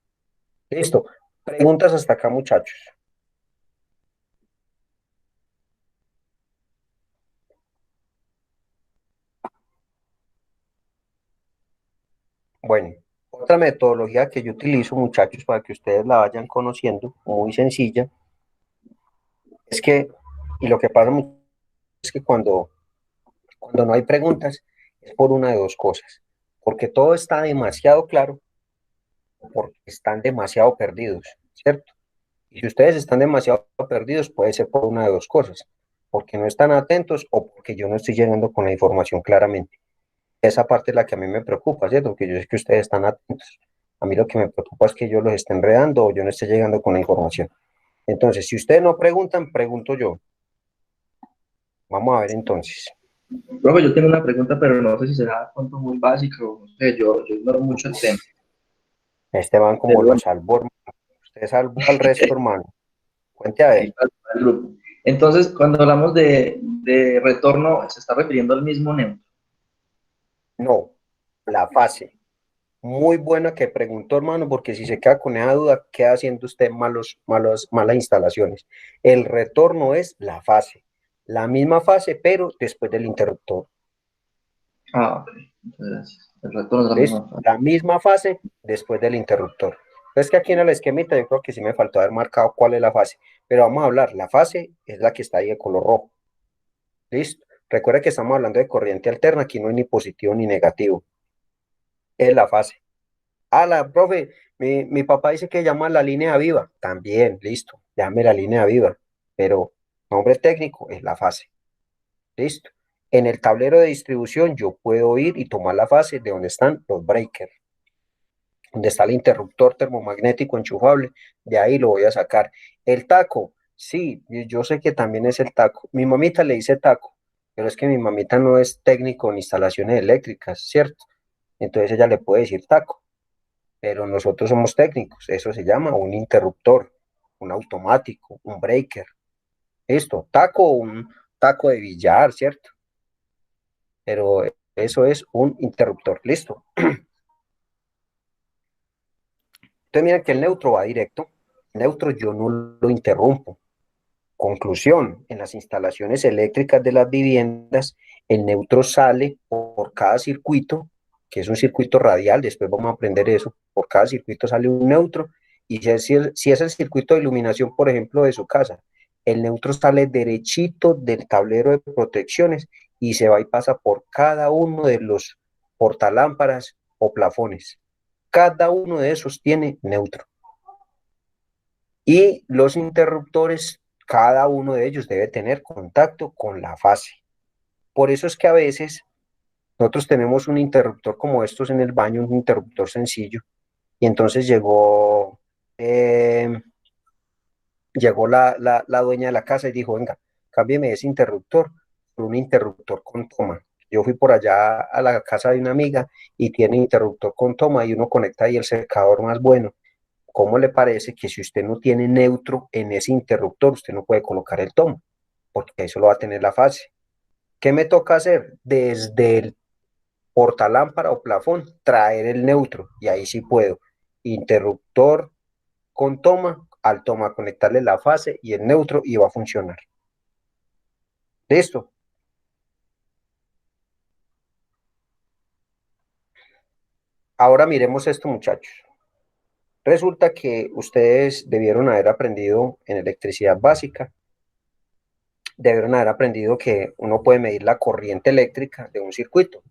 ¿Listo? Preguntas hasta acá, muchachos. Bueno, otra metodología que yo utilizo, muchachos, para que ustedes la vayan conociendo, muy sencilla, es que, y lo que pasa es que cuando no hay preguntas, es por una de dos cosas. Porque todo está demasiado claro, porque están demasiado perdidos, ¿cierto? Y si ustedes están demasiado perdidos, puede ser por una de dos cosas, porque no están atentos o porque yo no estoy llegando con la información claramente. Esa parte es la que a mí me preocupa, ¿cierto? Porque yo sé que ustedes están atentos. A mí lo que me preocupa es que yo los esté enredando o yo no esté llegando con la información. Entonces, si ustedes no preguntan, pregunto yo. Vamos a ver entonces. Profe, yo tengo una pregunta, pero no sé si será pronto muy básico. No sé, yo ignoro mucho el tema. Este van como Pero lo bueno, salvó, hermano. Usted salvó al resto, hermano. Cuente a ahí ver. va el grupo. Entonces, cuando hablamos de retorno, ¿se está refiriendo al mismo neutro? No, la fase. Muy buena que preguntó, hermano, porque si se queda con esa duda, queda haciendo usted malas instalaciones. El retorno es la fase, la misma fase, pero después del interruptor. Ah, ok. Muchas gracias. El retorno es la ¿Listo? misma fase. La misma fase después del interruptor. Es que aquí en el esquemita yo creo que sí me faltó haber marcado cuál es la fase, pero vamos a hablar, la fase es la que está ahí de color rojo. ¿Listo? Recuerda que estamos hablando de corriente alterna, aquí no hay ni positivo ni negativo, es la fase. Ah, profe, mi papá dice que llama la línea viva. También, listo, llame la línea viva. Pero nombre técnico es la fase. Listo. En el tablero de distribución yo puedo ir y tomar la fase de donde están los breakers, donde está el interruptor termomagnético enchufable. De ahí lo voy a sacar. El taco, sí, yo sé que también es el taco. Mi mamita le dice taco, pero es que mi mamita no es técnico en instalaciones eléctricas, ¿cierto? Entonces ella le puede decir taco, pero nosotros somos técnicos, eso se llama un interruptor, un automático, un breaker. Esto, taco, un taco de billar, ¿cierto? Pero eso es un interruptor, listo. Entonces miren que el neutro va directo, el neutro yo no lo interrumpo. Conclusión, en las instalaciones eléctricas de las viviendas, el neutro sale por cada circuito, que es un circuito radial, después vamos a aprender eso, por cada circuito sale un neutro, y si es el circuito de iluminación, por ejemplo, de su casa, el neutro sale derechito del tablero de protecciones y se va y pasa por cada uno de los portalámparas o plafones. Cada uno de esos tiene neutro. Y los interruptores, cada uno de ellos debe tener contacto con la fase. Por eso es que a veces nosotros tenemos un interruptor como estos en el baño, un interruptor sencillo, y entonces llegó la dueña de la casa y dijo, venga, cámbieme ese interruptor por un interruptor con toma. Yo fui por allá a la casa de una amiga y tiene interruptor con toma y uno conecta ahí el secador más bueno. ¿Cómo le parece que si usted no tiene neutro en ese interruptor, usted no puede colocar el tomo? Porque eso lo va a tener la fase. ¿Qué me toca hacer? Desde el portalámpara o plafón, traer el neutro, y ahí sí puedo. interruptor con toma, al toma conectarle la fase y el neutro y va a funcionar. ¿Listo? Ahora miremos esto, muchachos. Resulta que ustedes debieron haber aprendido en electricidad básica, debieron haber aprendido que uno puede medir la corriente eléctrica de un circuito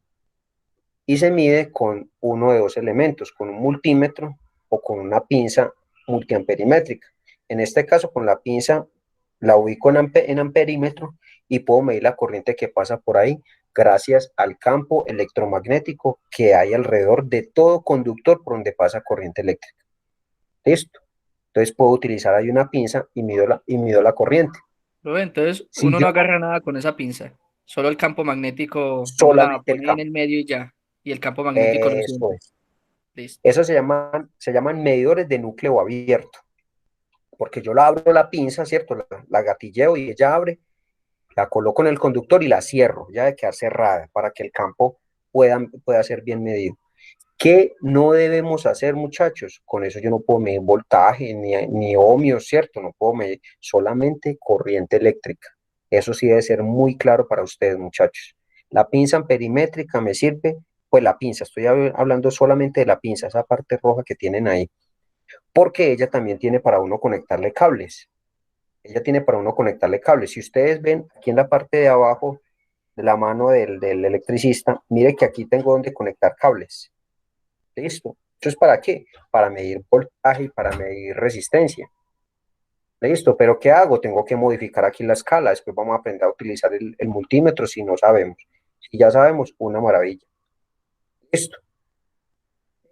y se mide con uno de dos elementos, con un multímetro o con una pinza multiamperimétrica. En este caso, con la pinza la ubico en amperímetro y puedo medir la corriente que pasa por ahí gracias al campo electromagnético que hay alrededor de todo conductor por donde pasa corriente eléctrica. ¿Listo? Entonces puedo utilizar ahí una pinza y mido la corriente. Entonces, Si uno yo no agarra nada con esa pinza, solo el campo magnético, uno la solamente el pone en campo, el medio y ya, y el campo magnético lo eso siente. es. Listo. Eso se llaman medidores de núcleo abierto, porque yo la abro la pinza, ¿cierto? La gatilleo y ella abre, la coloco en el conductor y la cierro, ya de quedar cerrada, para que el campo pueda ser bien medido. ¿Qué no debemos hacer, muchachos? Con eso yo no puedo medir voltaje ni ohmios, ¿cierto? No puedo medir solamente corriente eléctrica. Eso sí debe ser muy claro para ustedes, muchachos. La pinza amperimétrica me sirve, pues la pinza, estoy hablando solamente de la pinza, esa parte roja que tienen ahí, porque ella también tiene para uno conectarle cables. Ella tiene para uno conectarle cables. Si ustedes ven aquí en la parte de abajo de la mano del electricista, mire que aquí tengo donde conectar cables. Listo. ¿Eso es para qué? Para medir voltaje y para medir resistencia. Listo, pero ¿qué hago? Tengo que modificar aquí la escala. Después vamos a aprender a utilizar el multímetro si no sabemos. Si ya sabemos, una maravilla. Listo.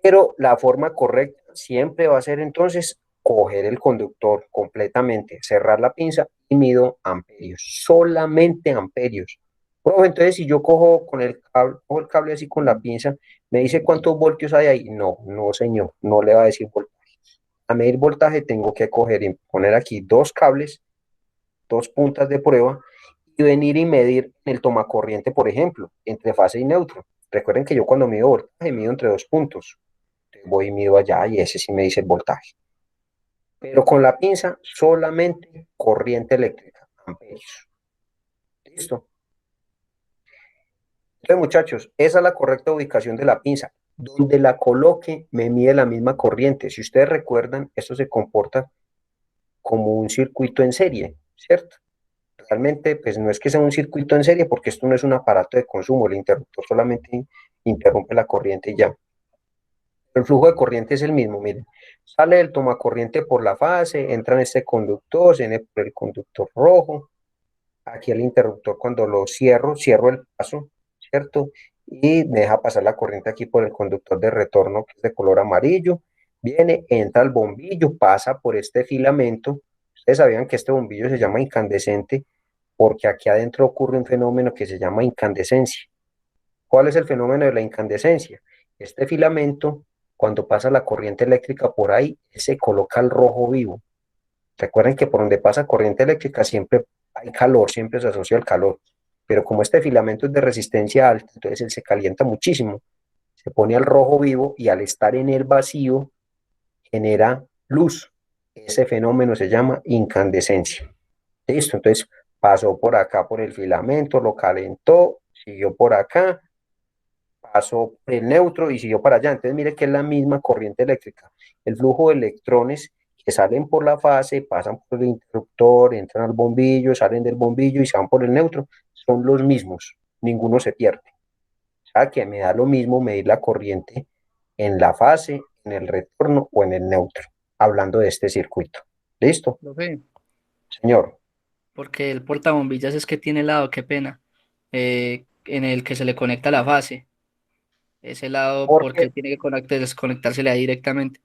Pero la forma correcta siempre va a ser entonces coger el conductor completamente, cerrar la pinza y mido amperios, solamente amperios. Bueno, entonces si yo cojo el cable así con la pinza, ¿me dice cuántos voltios hay ahí? No, no señor, no le va a decir voltaje. A medir voltaje tengo que coger y poner aquí dos cables, dos puntas de prueba y venir y medir el tomacorriente, por ejemplo, entre fase y neutro. Recuerden que yo cuando mido voltaje mido entre dos puntos. Voy y mido allá y ese sí me dice el voltaje. Pero con la pinza solamente corriente eléctrica, amperios. ¿Listo? Entonces, muchachos, esa es la correcta ubicación de la pinza. Donde la coloque, me mide la misma corriente. Si ustedes recuerdan, esto se comporta como un circuito en serie, ¿cierto? Realmente, pues no es que sea un circuito en serie, porque esto no es un aparato de consumo, el interruptor solamente interrumpe la corriente y ya. El flujo de corriente es el mismo, miren. Sale el tomacorriente por la fase, entra en este conductor, viene por el conductor rojo. Aquí el interruptor cuando lo cierro el paso, ¿cierto? Y me deja pasar la corriente aquí por el conductor de retorno, que es de color amarillo. Viene, entra al bombillo, pasa por este filamento. Ustedes sabían que este bombillo se llama incandescente porque aquí adentro ocurre un fenómeno que se llama incandescencia. ¿Cuál es el fenómeno de la incandescencia? Este filamento, cuando pasa la corriente eléctrica por ahí, se coloca al rojo vivo. Recuerden que por donde pasa corriente eléctrica siempre hay calor, siempre se asocia al calor. Pero como este filamento es de resistencia alta, entonces él se calienta muchísimo. Se pone al rojo vivo y al estar en el vacío genera luz. Ese fenómeno se llama incandescencia. ¿Listo? Entonces pasó por acá por el filamento, lo calentó, siguió por acá, pasó por el neutro y siguió para allá. Entonces mire que es la misma corriente eléctrica. El flujo de electrones que salen por la fase, pasan por el interruptor, entran al bombillo, salen del bombillo y se van por el neutro, son los mismos, ninguno se pierde. O sea que me da lo mismo medir la corriente en la fase, en el retorno o en el neutro, hablando de este circuito. ¿Listo? Profe, Señor. porque el portabombillas es que tiene lado, qué pena, en el que se le conecta la fase. Ese lado, porque Porque tiene que desconectársele ahí directamente.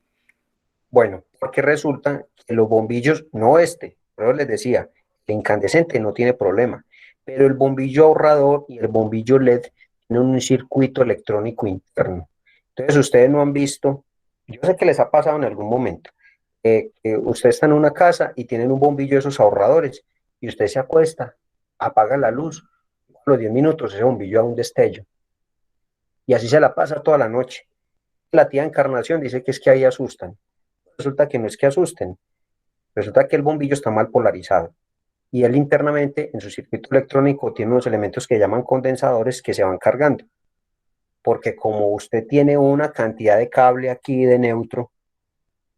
Bueno, porque resulta que los bombillos, no este, pero les decía, el incandescente no tiene problema, pero el bombillo ahorrador y el bombillo LED tienen un circuito electrónico interno. Entonces ustedes no han visto, yo sé que les ha pasado en algún momento, que ustedes están en una casa y tienen un bombillo de esos ahorradores y usted se acuesta, apaga la luz, a los 10 minutos ese bombillo da un destello y así se la pasa toda la noche. La tía Encarnación dice que es que ahí asustan. Resulta que no es que asusten, resulta que el bombillo está mal polarizado y él internamente en su circuito electrónico tiene unos elementos que llaman condensadores que se van cargando, porque como usted tiene una cantidad de cable aquí de neutro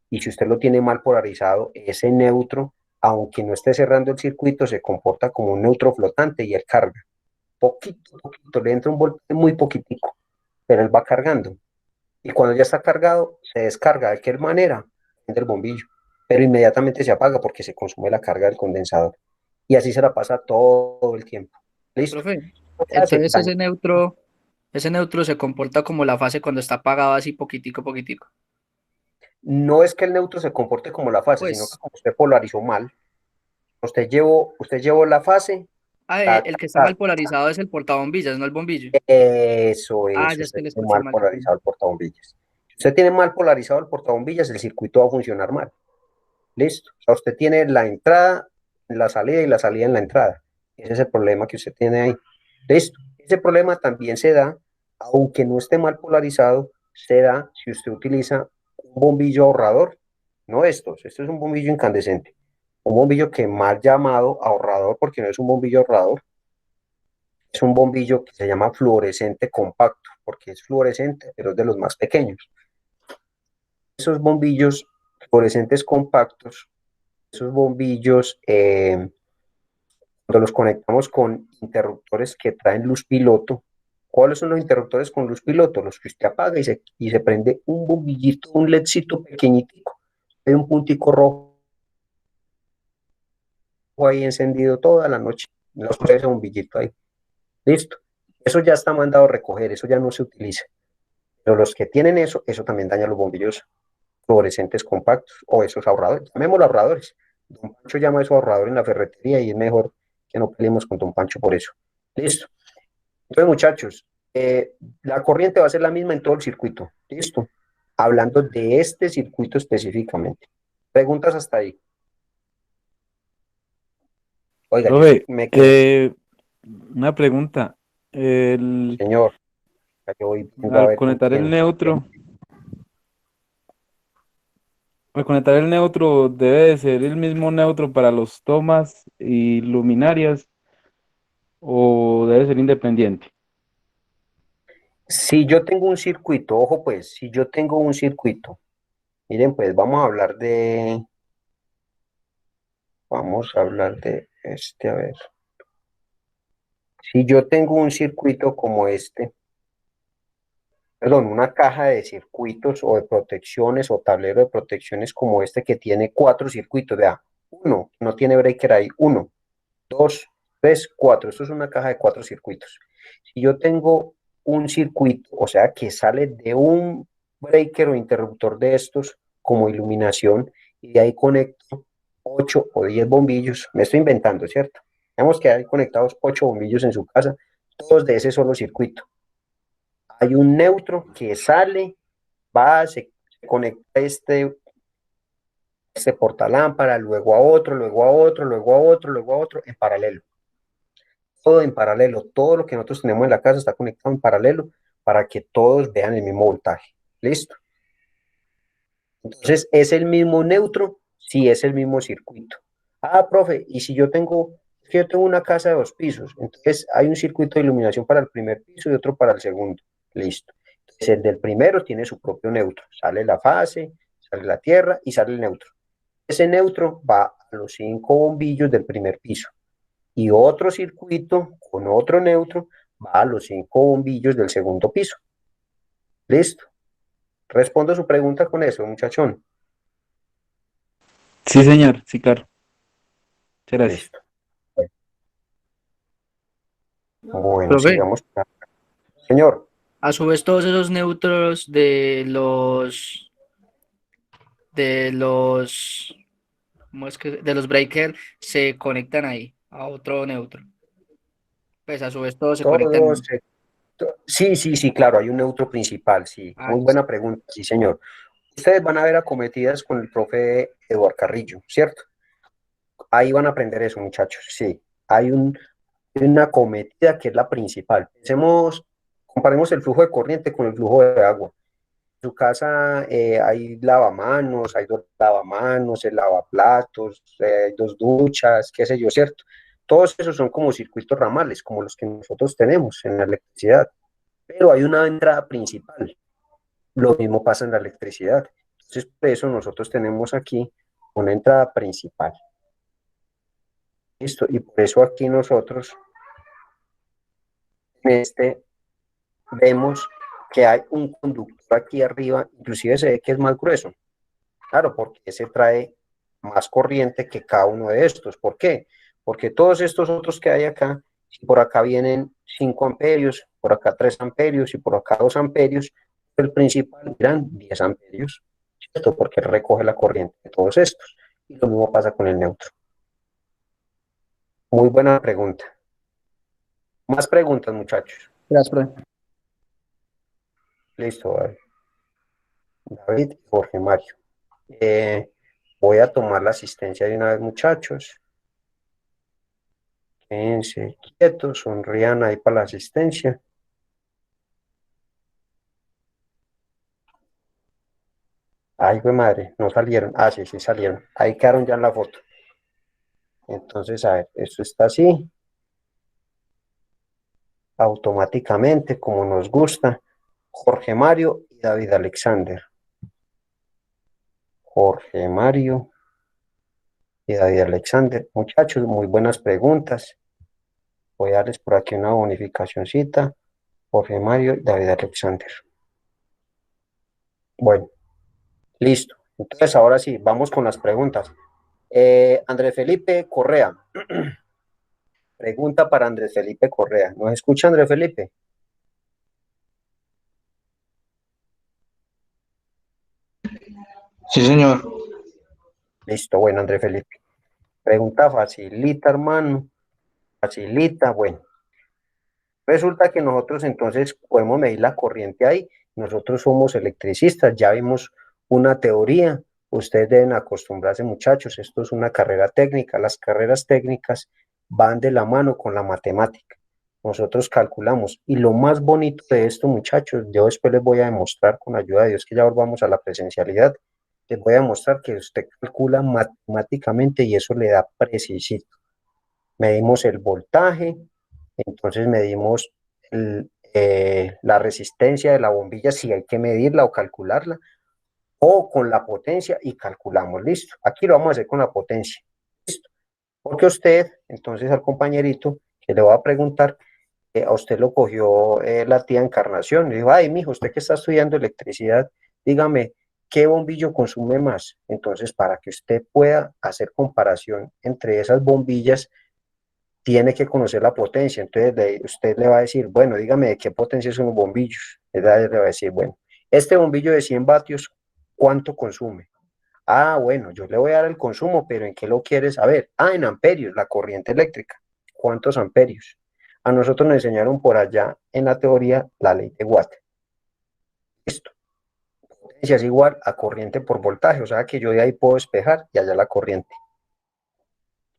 y si usted lo tiene mal polarizado, ese neutro, aunque no esté cerrando el circuito, se comporta como un neutro flotante y él carga. Poquito, le entra un voltaje muy poquitico, pero él va cargando. Y cuando ya está cargado, se descarga. ¿De qué manera? Del bombillo. Pero inmediatamente se apaga porque se consume la carga del condensador. Y así se la pasa todo el tiempo. ¿Listo? Profe, ¿Qué hace? entonces ese neutro se comporta como la fase cuando está apagado así poquitico, poquitico. No es que el neutro se comporte como la fase, sino que Pues, como usted polarizó mal, usted llevó la fase, el que está mal polarizado es el portabombillas, no el bombillo. Ah, ya es usted que le tiene escuché mal mal, qué pena. polarizado el portabombillas. Si usted tiene mal polarizado el portabombillas, el circuito va a funcionar mal. Listo. O sea, usted tiene la entrada, la salida y la salida en la entrada. Ese es el problema que usted tiene ahí. Listo. Ese problema también se da, aunque no esté mal polarizado, se da si usted utiliza un bombillo ahorrador, no estos. Esto es un bombillo incandescente. Un bombillo que mal llamado ahorrador, porque no es un bombillo ahorrador, es un bombillo que se llama fluorescente compacto, porque es fluorescente, pero es de los más pequeños. Esos bombillos fluorescentes compactos, esos bombillos, cuando los conectamos con interruptores que traen luz piloto, ¿cuáles son los interruptores con luz piloto? Los que usted apaga y se prende un bombillito, un ledcito pequeñitico, hay un puntico rojo ahí encendido toda la noche, no se ese bombillito ahí, listo. Eso ya está mandado a recoger, eso ya no se utiliza. Pero los que tienen eso también daña los bombillos fluorescentes compactos o esos ahorradores, llamémoslo ahorradores. Don Pancho llama eso ahorrador en la ferretería y es mejor que no peleemos con Don Pancho por eso. Listo. Entonces, muchachos, la corriente va a ser la misma en todo el circuito. Listo. Hablando de este circuito específicamente. Preguntas hasta ahí. Oiga, yo Profe, me quedé, una pregunta. señor. Yo voy viendo a Al ver con conectar el quién. neutro, al conectar el neutro debe de ser el mismo neutro para los tomas y luminarias o debe ser independiente. Si yo tengo un circuito, ojo pues, si yo tengo un circuito, miren pues, vamos a hablar de este, a ver. Si yo tengo un circuito como este, perdón, una caja de circuitos o de protecciones o tablero de protecciones como este que tiene 4 circuitos, vea, uno, no tiene breaker ahí, 1, 2, 3, 4, esto es una caja de 4 circuitos. Si yo tengo un circuito, o sea, que sale de un breaker o interruptor de estos como iluminación y de ahí conecto 8 o 10 bombillos, me estoy inventando, ¿cierto? Tenemos que hay conectados 8 bombillos en su casa, todos de ese solo circuito. Hay un neutro que sale, se conecta este portalámpara, luego a otro, luego a otro, luego a otro, luego a otro, en paralelo. Todo en paralelo, todo lo que nosotros tenemos en la casa está conectado en paralelo para que todos vean el mismo voltaje. ¿Listo? Entonces, ¿es el mismo neutro? Sí, es el mismo circuito. Ah, profe, y si yo tengo una casa de 2 pisos, entonces hay un circuito de iluminación para el primer piso y otro para el segundo. Listo. Entonces, el del primero tiene su propio neutro. Sale la fase, sale la tierra y sale el neutro. Ese neutro va a los 5 bombillos del primer piso. Y otro circuito con otro neutro va a los 5 bombillos del segundo piso. Listo. Respondo su pregunta con eso, muchachón. Sí, señor, sí, claro. Muchas gracias. Listo. Bueno, Profe, sigamos. Señor, a su vez todos esos neutros de los, ¿cómo es que? De los breakers se conectan ahí a otro neutro. Pues a su vez todos se conectan todos. ahí. Sí, claro, hay un neutro principal, sí. Ah, Muy listo. buena pregunta, sí, señor. Ustedes van a ver acometidas con el profe Eduardo Carrillo, ¿cierto? Ahí van a aprender eso, muchachos, sí. Hay una acometida que es la principal. Comparemos el flujo de corriente con el flujo de agua. su casa hay lavamanos, hay 2 lavamanos, el lavaplatos, hay 2 duchas, qué sé yo, ¿cierto? Todos esos son como circuitos ramales, como los que nosotros tenemos en la electricidad, pero hay una entrada principal. Lo mismo pasa en la electricidad. Entonces, por eso nosotros tenemos aquí una entrada principal. Listo, y por eso aquí nosotros en vemos que hay un conductor aquí arriba, inclusive se ve que es más grueso. Claro, porque ese trae más corriente que cada uno de estos. ¿Por qué? Porque todos estos otros que hay acá, si por acá vienen 5 amperios, por acá 3 amperios y por acá 2 amperios, el principal irán 10 amperios, ¿cierto? Porque recoge la corriente de todos estos. Y lo mismo pasa con el neutro. Muy buena pregunta. Más preguntas, muchachos. Gracias, profe. Listo, David y Jorge Mario. Voy a tomar la asistencia de una vez, muchachos. Quédense quietos, sonrían ahí para la asistencia. Ay, güey madre, no salieron. Ah, sí, sí salieron. Ahí quedaron ya en la foto. Entonces, a ver, esto está así. Automáticamente, como nos gusta. Jorge Mario y David Alexander. Jorge Mario y David Alexander. Muchachos, muy buenas preguntas. Voy a darles por aquí una bonificacioncita. Jorge Mario y David Alexander. Bueno, listo. Entonces, ahora sí, vamos con las preguntas. Andrés Felipe Correa. Pregunta para Andrés Felipe Correa. ¿Nos escucha Andrés Felipe? Sí, señor. Listo, bueno, Andrés Felipe. Pregunta facilita, hermano. Facilita, bueno. Resulta que nosotros entonces podemos medir la corriente ahí. Nosotros somos electricistas, ya vimos una teoría. Ustedes deben acostumbrarse, muchachos. Esto es una carrera técnica. Las carreras técnicas van de la mano con la matemática. Nosotros calculamos. Y lo más bonito de esto, muchachos, yo después les voy a demostrar con ayuda de Dios que ya volvamos a la presencialidad. Les voy a demostrar que usted calcula matemáticamente y eso le da precisión. Medimos el voltaje, entonces medimos la resistencia de la bombilla, si hay que medirla o calcularla, o con la potencia y calculamos, listo. Aquí lo vamos a hacer con la potencia, listo. Porque usted, entonces al compañerito que le voy a preguntar, a usted lo cogió la tía Encarnación, le dijo, ay, mijo, usted que está estudiando electricidad, dígame, ¿qué bombillo consume más? Entonces, para que usted pueda hacer comparación entre esas bombillas, tiene que conocer la potencia. Entonces usted le va a decir, bueno, dígame de qué potencia son los bombillos. Le va a decir, bueno, este bombillo de 100 vatios, ¿cuánto consume? Ah, bueno, yo le voy a dar el consumo, pero ¿en qué lo quieres saber? Ah, en amperios, la corriente eléctrica. ¿Cuántos amperios? A nosotros nos enseñaron por allá en la teoría la ley de Watt. Listo. Potencia es igual a corriente por voltaje, o sea que yo de ahí puedo despejar y allá la corriente.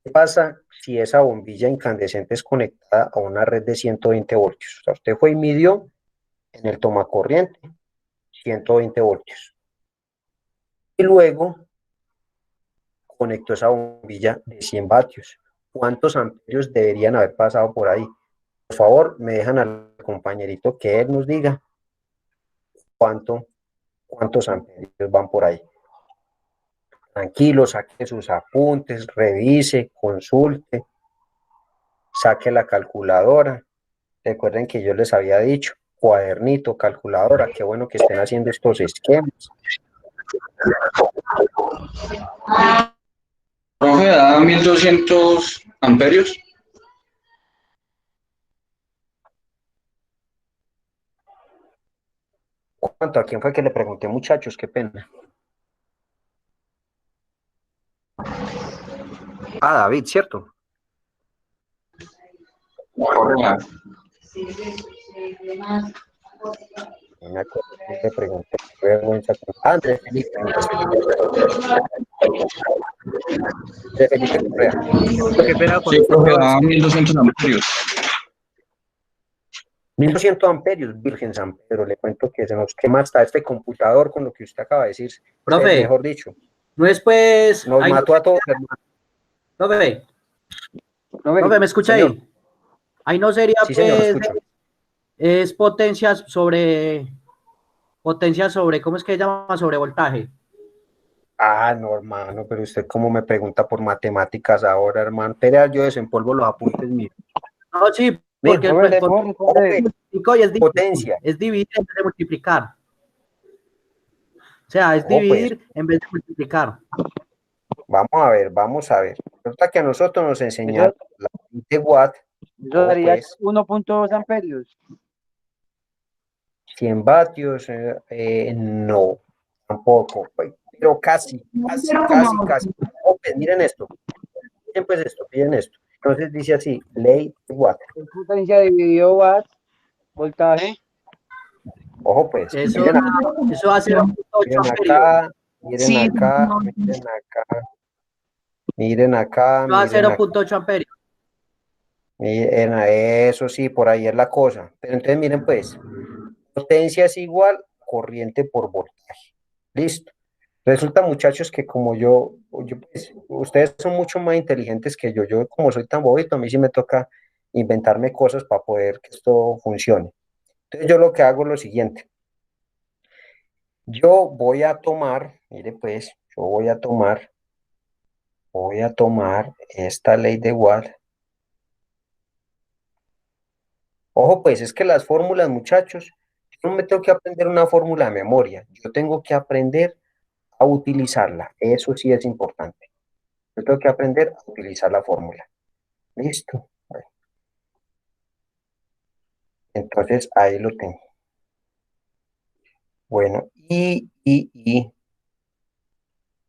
¿Qué pasa si esa bombilla incandescente es conectada a una red de 120 voltios? O sea, usted fue y midió en el tomacorriente 120 voltios. Y luego conectó esa bombilla de 100 vatios. ¿Cuántos amperios deberían haber pasado por ahí? Por favor, me dejan al compañerito que él nos diga cuántos amperios van por ahí. Tranquilo, saque sus apuntes, revise, consulte, saque la calculadora. Recuerden que yo les había dicho, cuadernito, calculadora, qué bueno que estén haciendo estos esquemas. Profe, da 1200 amperios. ¿Cuánto? ¿A quién fue que le pregunté, muchachos? Qué pena. Ah, David, ¿cierto? No me acuerdo quién le pregunté. Qué vergüenza. Ah, Andrés Felipe. Andrés Felipe Correa. Sí, profe, da 1200 amperios. 1200 amperios, Virgen San Pedro, le cuento que se nos quema hasta este computador con lo que usted acaba de decir. Profe, Mejor dicho, no es pues, nos ahí no mató a todos, sería, hermano. profe, Profe, profe, ¿me escucha Señor, ahí? Ahí no sería sí, señor, lo pues, escucho. es potencia sobre, ¿cómo es que se llama? Sobre voltaje. Ah, no, hermano, pero usted cómo me pregunta por matemáticas ahora, hermano. Espera, yo desempolvo los apuntes míos. No, sí, Miren, porque profe, ¿le porque puedo responder? multiplico y potencia. es dividir en vez de multiplicar. O sea, es Ojo, pues, dividir en vez de multiplicar. vamos a ver. Resulta que a nosotros nos enseñaron Eso, la ley de Watt, eso ojo, daría pues, 1.2 amperios. 100 vatios, no, tampoco, pues, pero casi. Ojo, pues, miren esto. Entonces dice así, ley de Watt. Es potencia dividido watt, voltaje. Ojo, pues, Eso va a ser 0.8 miren amperios. acá, miren acá, miren acá, Eso va a miren acá. 0.8 amperios. Eso sí, por ahí es la cosa. Pero entonces miren pues, potencia es igual corriente por voltaje. Listo. Resulta, muchachos, que como pues, ustedes son mucho más inteligentes que yo. Yo como soy tan bobito, a mí sí me toca inventarme cosas para poder que esto funcione. Entonces yo lo que hago es lo siguiente. Yo voy a tomar, mire pues, yo voy a tomar esta ley de Watt. Ojo, pues es que las fórmulas, muchachos, yo no me tengo que aprender una fórmula de memoria, yo tengo que aprender a utilizarla, eso sí es importante. Yo tengo que aprender a utilizar la fórmula. Listo. Bueno, entonces ahí lo tengo. Bueno, me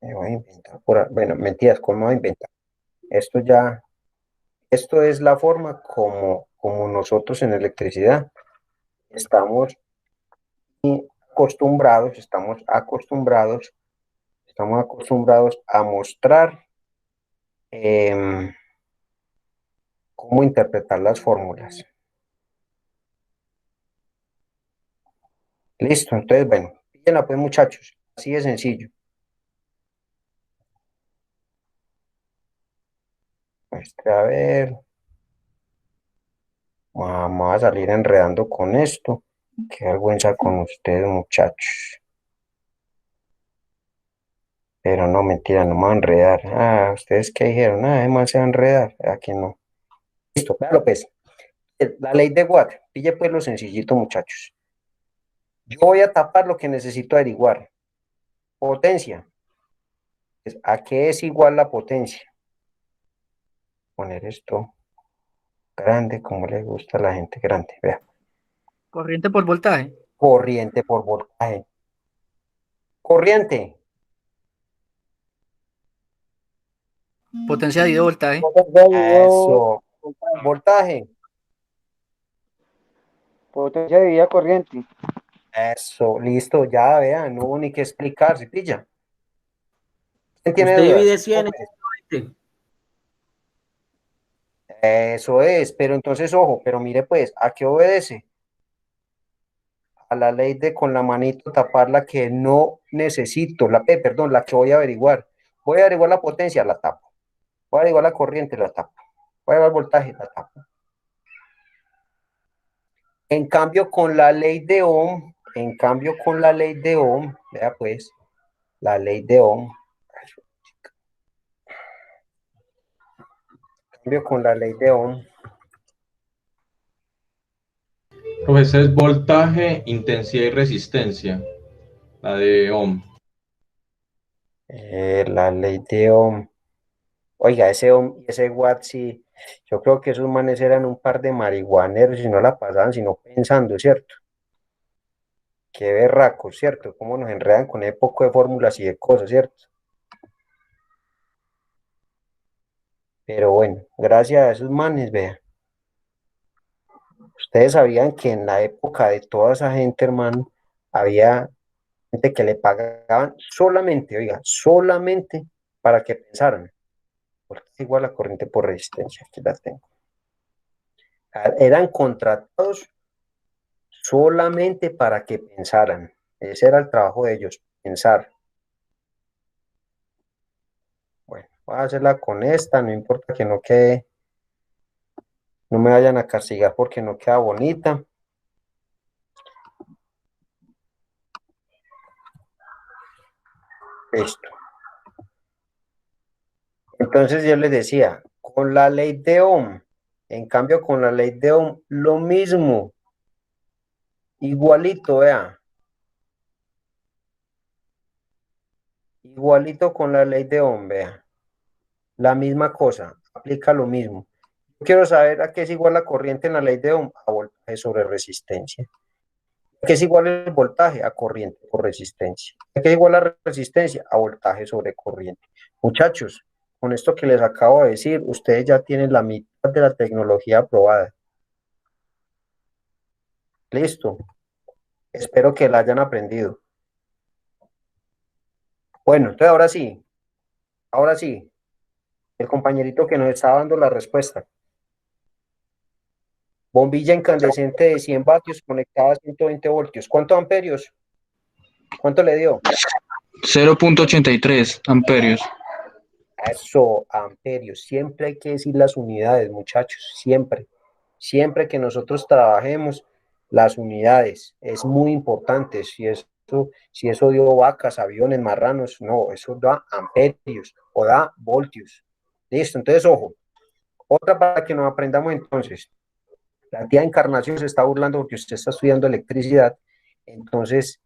voy a inventar bueno, mentiras, ¿cómo me voy a inventar? Esto es la forma como nosotros en electricidad estamos acostumbrados a mostrar cómo interpretar las fórmulas. Listo, entonces, bueno, píllenla pues, muchachos, así de sencillo. A ver, vamos a salir enredando con esto. Qué vergüenza con ustedes, muchachos. Pero no, mentira, no me va a enredar. Ah, ¿ustedes qué dijeron? Ah, además se va a enredar. Aquí no. Listo, claro, pues. La ley de Watt. Pille pues lo sencillito, muchachos. Yo voy a tapar lo que necesito averiguar. Potencia. ¿A qué es igual la potencia? Poner esto grande, como le gusta a la gente grande. Vea. Corriente por voltaje. Corriente por voltaje. Corriente. Potencia dividido voltaje. Potencia dividido Eso. voltaje. Voltaje. Potencia dividida corriente. Eso. Listo. Ya, vean. No hubo ni que explicar. ¿Se pilla? ¿Quién tiene Usted divide dudas? 100 en 120. Eso es. Pero entonces, ojo. Pero mire pues, ¿a qué obedece? A la ley de con la manito tapar la que no necesito. Perdón, la que voy a averiguar. Voy a averiguar la potencia, la tapo. Voy a averiguar la corriente, la tapo. Voy a averiguar el voltaje, la tapo. En cambio, con la ley de Ohm, vea pues, la ley de Ohm, en cambio con la ley de Ohm, Profesor, es voltaje, intensidad y resistencia, la de Ohm. la ley de Ohm, oiga, ese Ohm y ese Watt, sí, yo creo que esos manes eran un par de marihuaneros y no la pasaban sino pensando, ¿cierto? Qué berracos, ¿cierto? Cómo nos enredan con ese poco de fórmulas y de cosas, ¿cierto? Pero bueno, gracias a esos manes, vean. Ustedes sabían que en la época de toda esa gente, hermano, había gente que le pagaban solamente, oiga, solamente para que pensaran, porque es igual la corriente por resistencia, aquí la tengo. Eran contratados solamente para que pensaran. Ese era el trabajo de ellos, pensar. Bueno, voy a hacerla con esta, no importa que no quede, no me vayan a castigar porque no queda bonita. Esto. Entonces yo les decía, con la ley de Ohm, en cambio con la ley de Ohm, lo mismo, igualito, vea, igualito con la ley de Ohm, vea, la misma cosa, aplica lo mismo. Quiero saber a qué es igual la corriente en la ley de Ohm, a voltaje sobre resistencia. ¿A qué es igual el voltaje? A corriente por resistencia. ¿A qué es igual la resistencia? A voltaje sobre corriente. Muchachos, con esto que les acabo de decir, ustedes ya tienen la mitad de la tecnología aprobada. Listo. Espero que la hayan aprendido. Bueno, entonces ahora sí, el compañerito que nos está dando la respuesta. Bombilla incandescente de 100 vatios conectada a 120 voltios. ¿Cuántos amperios? ¿Cuánto le dio? 0.83 amperios. Eso, amperios. Siempre hay que decir las unidades, muchachos. Siempre. Siempre que nosotros trabajemos, las unidades. Es muy importante. Si eso dio vacas, aviones, marranos, no, eso da amperios o da voltios. Listo, entonces, ojo. Otra para que nos aprendamos entonces. La tía Encarnación se está burlando porque usted está estudiando electricidad, entonces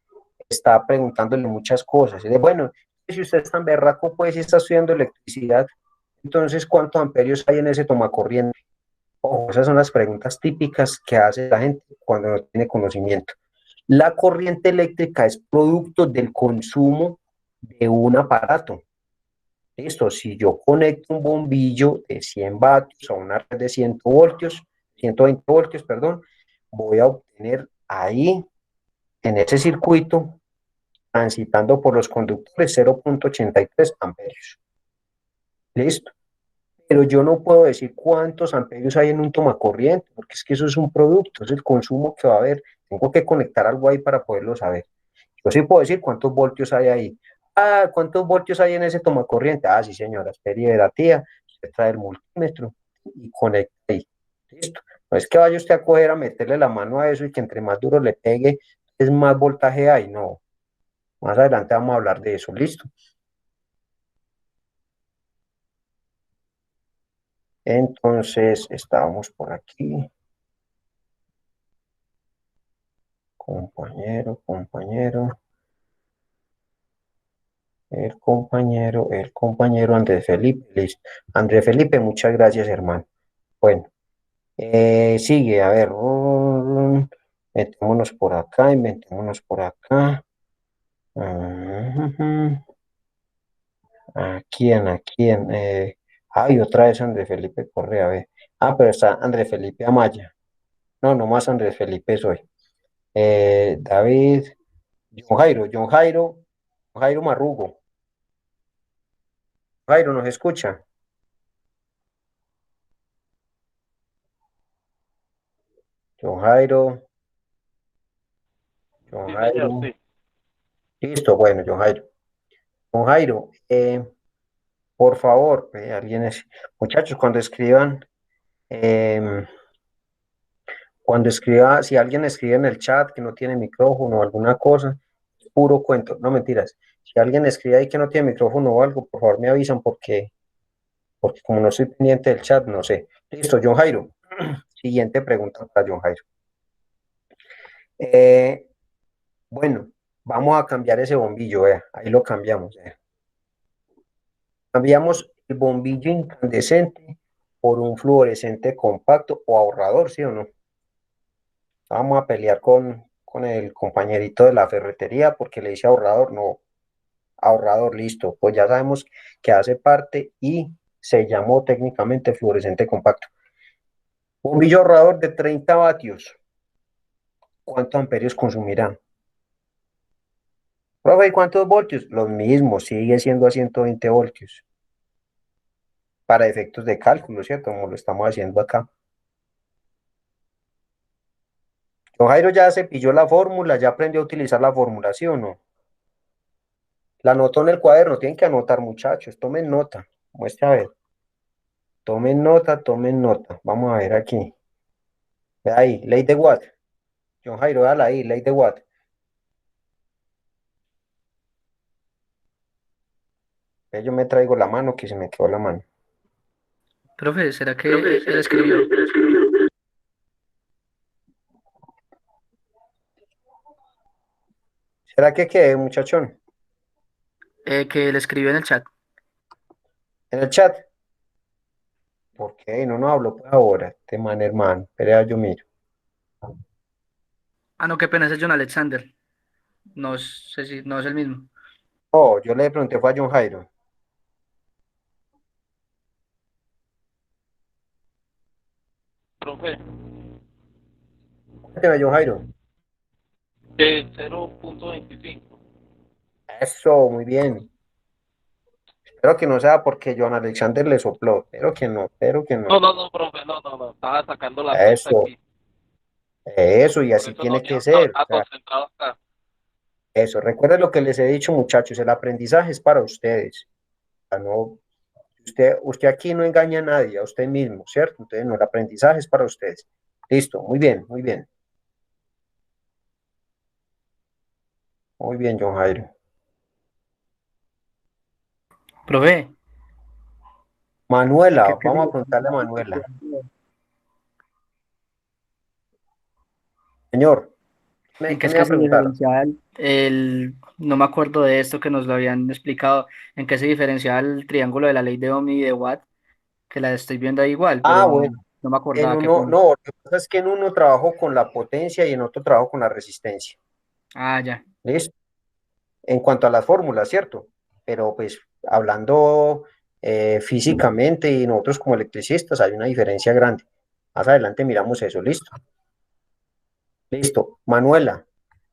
está preguntándole muchas cosas. Y dice, bueno, si usted es tan berraco, pues si está estudiando electricidad, entonces ¿cuántos amperios hay en ese tomacorriente? Ojo, esas son las preguntas típicas que hace la gente cuando no tiene conocimiento. La corriente eléctrica es producto del consumo de un aparato. Listo, si yo conecto un bombillo de 100 vatios a una red de 120 voltios, perdón, voy a obtener ahí, en ese circuito, transitando por los conductores 0.83 amperios. Listo. Pero yo no puedo decir cuántos amperios hay en un tomacorriente, porque es que eso es un producto, es el consumo que va a haber. Tengo que conectar algo ahí para poderlo saber. Yo sí puedo decir cuántos voltios hay ahí. Ah, ¿cuántos voltios hay en ese tomacorriente? Ah, sí, señora, espere la tía, usted trae el multímetro y conecta ahí. Listo. No es que vaya usted a coger a meterle la mano a eso y que entre más duro le pegue, es más voltaje hay. No. Más adelante vamos a hablar de eso. Listo. Entonces, estábamos por aquí. Compañero. El compañero Andrés Felipe, listo. Andrés Felipe, muchas gracias, hermano. Bueno, sigue, a ver, metémonos por acá, inventémonos por acá. Ujú. ¿A quién? Ay, otra vez Andrés Felipe Correa, a ver. Ah, pero está Andrés Felipe Amaya. No, nomás Andrés Felipe soy. David, John Jairo Marrugo. Jairo, ¿nos escucha? John Jairo, John Sí, señor, Jairo. sí. Listo, bueno, John Jairo. John Jairo, por favor, muchachos, em, cuando escriba, si alguien escribe en el chat que no tiene micrófono o alguna cosa, es puro cuento, no mentiras. Si alguien escribe ahí que no tiene micrófono o algo, por favor me avisan porque como no estoy pendiente del chat, no sé. Listo, John Jairo. Siguiente pregunta para John Jairo. Eh, bueno, vamos a cambiar ese bombillo, vea, ahí lo cambiamos. Cambiamos el bombillo incandescente por un fluorescente compacto o ahorrador, ¿sí o no? Vamos a pelear con el compañerito de la ferretería porque le dice ahorrador, no, ahorrador, listo, pues ya sabemos que hace parte y se llamó técnicamente fluorescente compacto. Bombillo ahorrador de 30 vatios, ¿cuántos amperios consumirá? Profe, ¿y cuántos voltios? Los mismos, sigue siendo a 120 voltios. Para efectos de cálculo, ¿cierto? Como lo estamos haciendo acá. Don Jairo ya se pilló la fórmula, ya aprendió a utilizar la fórmula, ¿sí o no? La anotó en el cuaderno, tienen que anotar, muchachos, tomen nota. Muestra a ver. Tomen nota, tomen nota. Vamos a ver aquí. Ve ahí, ley de Watt. John Jairo, dale ahí, ley de Watt. Yo me traigo la mano, que se me quedó la mano. Profe, ¿será que él escribió? ¿Será que qué, muchachón? Que él escribió en el chat. En el chat. ¿Por qué? No nos habló por ahora, este man, hermano. Espera, yo miro. Ah, no, qué pena, ese es John Alexander. No sé si no es el mismo. Oh, yo le pregunté, fue a John Jairo. Profe, Cuénteme, John Jairo. 0.25. Eso, muy bien. Espero que no sea porque John Alexander le sopló. Espero que no, espero que no. No, profe, no. Estaba sacando la cuenta Eso, aquí. eso, y Por así eso no tiene había que ser. O estaba sea, concentrado acá. eso, recuerden lo que les he dicho, muchachos, el aprendizaje es para ustedes. O sea, no, usted aquí no engaña a nadie, a usted mismo, ¿cierto? Entonces, no, el aprendizaje es para ustedes. Listo, muy bien, muy bien. Muy bien, John Jairo. Profe, Manuela, ¿qué vamos a preguntarle a Manuela. Señor, ¿En qué ¿qué es me iba que a se preguntar? diferencia no me acuerdo de esto que nos lo habían explicado, en qué se diferencia el triángulo de la ley de Ohm y de Watt, que la estoy viendo ahí igual, Ah, pero bueno, no me en acordaba qué uno, pena. no, lo que pasa es que en uno trabajo con la potencia y en otro trabajo con la resistencia. Ah, ya. ¿Listo? En cuanto a las fórmulas, ¿cierto? Pero pues hablando físicamente y nosotros como electricistas hay una diferencia grande. Más adelante miramos eso, ¿listo? Listo. Manuela,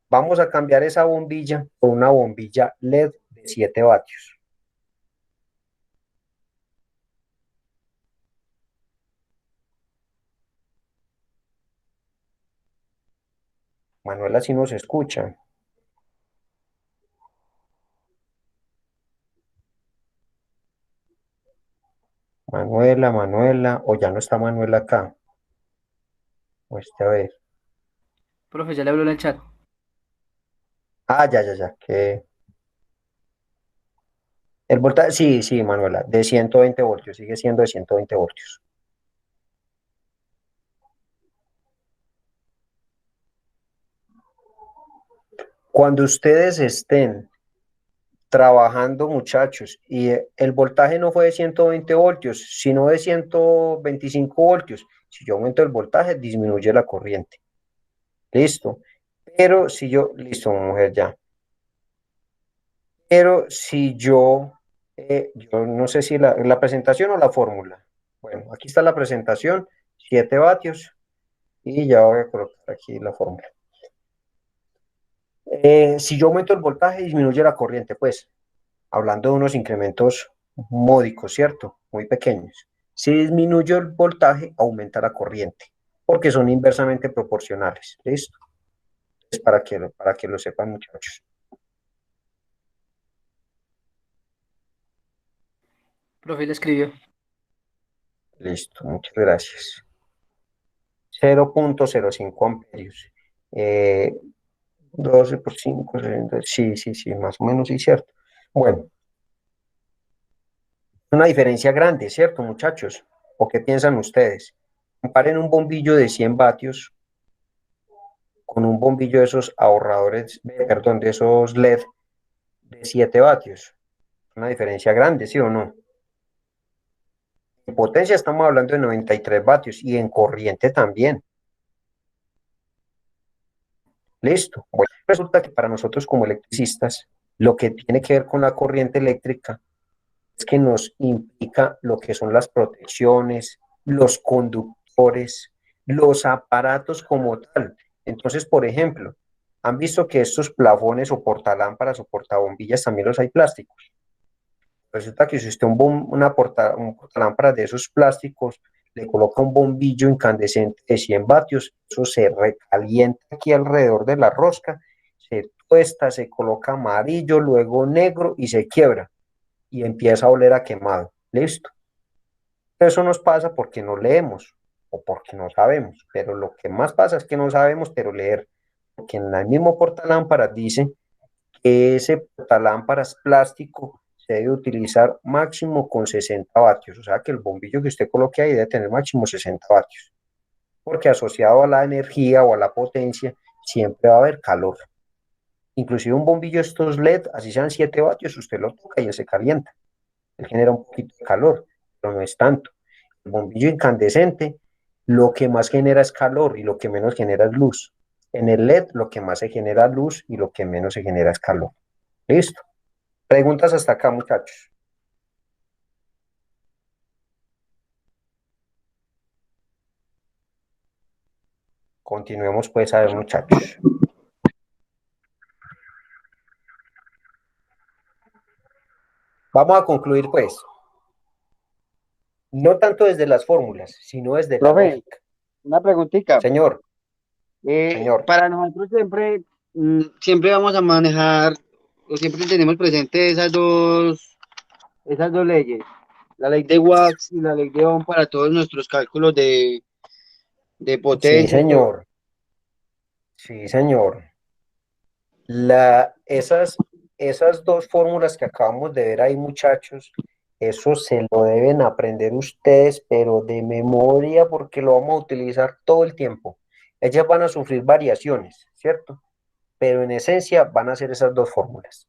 vamos a cambiar esa bombilla por una bombilla LED de 7 vatios. Manuela, si nos escucha. Manuela, o ya no está Manuela acá. Pues a ver. Profe, ya le habló en el chat. Ah, ya, que el voltaje, sí, Manuela, de 120 voltios, sigue siendo de 120 voltios. Cuando ustedes estén trabajando, muchachos, y el voltaje no fue de 120 voltios, sino de 125 voltios, si yo aumento el voltaje, disminuye la corriente. Listo. Pero si yo, listo, mujer, ya. Pero si yo no sé si la presentación o la fórmula. Bueno, aquí está la presentación, 7 vatios, y ya voy a colocar aquí la fórmula. Si yo aumento el voltaje, disminuye la corriente, pues, hablando de unos incrementos módicos, ¿cierto? Muy pequeños. Si disminuyo el voltaje, aumenta la corriente, porque son inversamente proporcionales. ¿Listo? Es para que lo sepan, muchachos. Profe, le escribió. Listo, muchas gracias. 0.05 amperios. 12 por 5, sí, más o menos, sí, cierto. Bueno, una diferencia grande, ¿cierto, muchachos? ¿O qué piensan ustedes? Comparen un bombillo de 100 vatios con un bombillo de esos ahorradores, perdón, de esos LED de 7 vatios. Una diferencia grande, ¿sí o no? En potencia estamos hablando de 93 vatios y en corriente también. Listo. Bueno, resulta que para nosotros como electricistas, lo que tiene que ver con la corriente eléctrica es que nos implica lo que son las protecciones, los conductores, los aparatos como tal. Entonces, por ejemplo, han visto que estos plafones o portalámparas o portabombillas también los hay plásticos. Resulta que si usted un portalámpara de esos plásticos le coloca un bombillo incandescente de 100 vatios, eso se recalienta aquí alrededor de la rosca, se tuesta, se coloca amarillo, luego negro y se quiebra y empieza a oler a quemado. Listo. Eso nos pasa porque no leemos o porque no sabemos, pero lo que más pasa es que no sabemos, pero leer, porque en el mismo portalámparas dice que ese portalámparas plástico se debe utilizar máximo con 60 vatios, o sea que el bombillo que usted coloque ahí debe tener máximo 60 vatios, porque asociado a la energía o a la potencia siempre va a haber calor. Inclusive un bombillo estos LED, así sean 7 vatios, usted lo toca y él se calienta, él genera un poquito de calor, pero no es tanto. El bombillo incandescente lo que más genera es calor y lo que menos genera es luz. En el LED lo que más se genera es luz y lo que menos se genera es calor. Listo. Preguntas hasta acá, muchachos. Continuemos pues a ver, muchachos. Vamos a concluir pues. No tanto desde las fórmulas, sino desde la Profe, lógica. una preguntita. Señor, señor. Para nosotros siempre, siempre vamos a manejar, o siempre tenemos presente esas dos leyes, la ley de Watts y la ley de Ohm para todos nuestros cálculos de Sí, potencia y todo. señor. Sí, señor. Esas dos fórmulas que acabamos de ver ahí, muchachos, eso se lo deben aprender ustedes, pero de memoria, porque lo vamos a utilizar todo el tiempo. Ellas van a sufrir variaciones, ¿cierto? Pero en esencia van a ser esas dos fórmulas.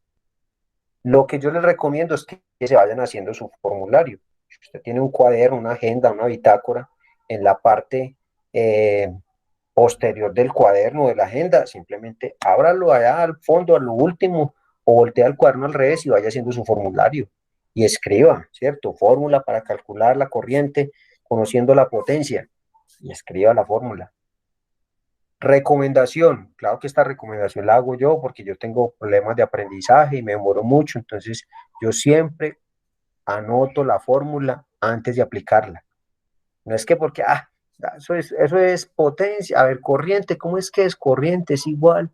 Lo que yo les recomiendo es que se vayan haciendo su formulario. Si usted tiene un cuaderno, una agenda, una bitácora, en la parte posterior del cuaderno de la agenda, simplemente ábralo allá al fondo, a lo último, o voltea el cuaderno al revés y vaya haciendo su formulario. Y escriba, ¿cierto? Fórmula para calcular la corriente, conociendo la potencia. Y escriba la fórmula. Recomendación, claro que esta recomendación la hago yo porque yo tengo problemas de aprendizaje y me demoro mucho, entonces yo siempre anoto la fórmula antes de aplicarla. No es que porque, eso es potencia, a ver, corriente, ¿cómo es que es corriente? Es igual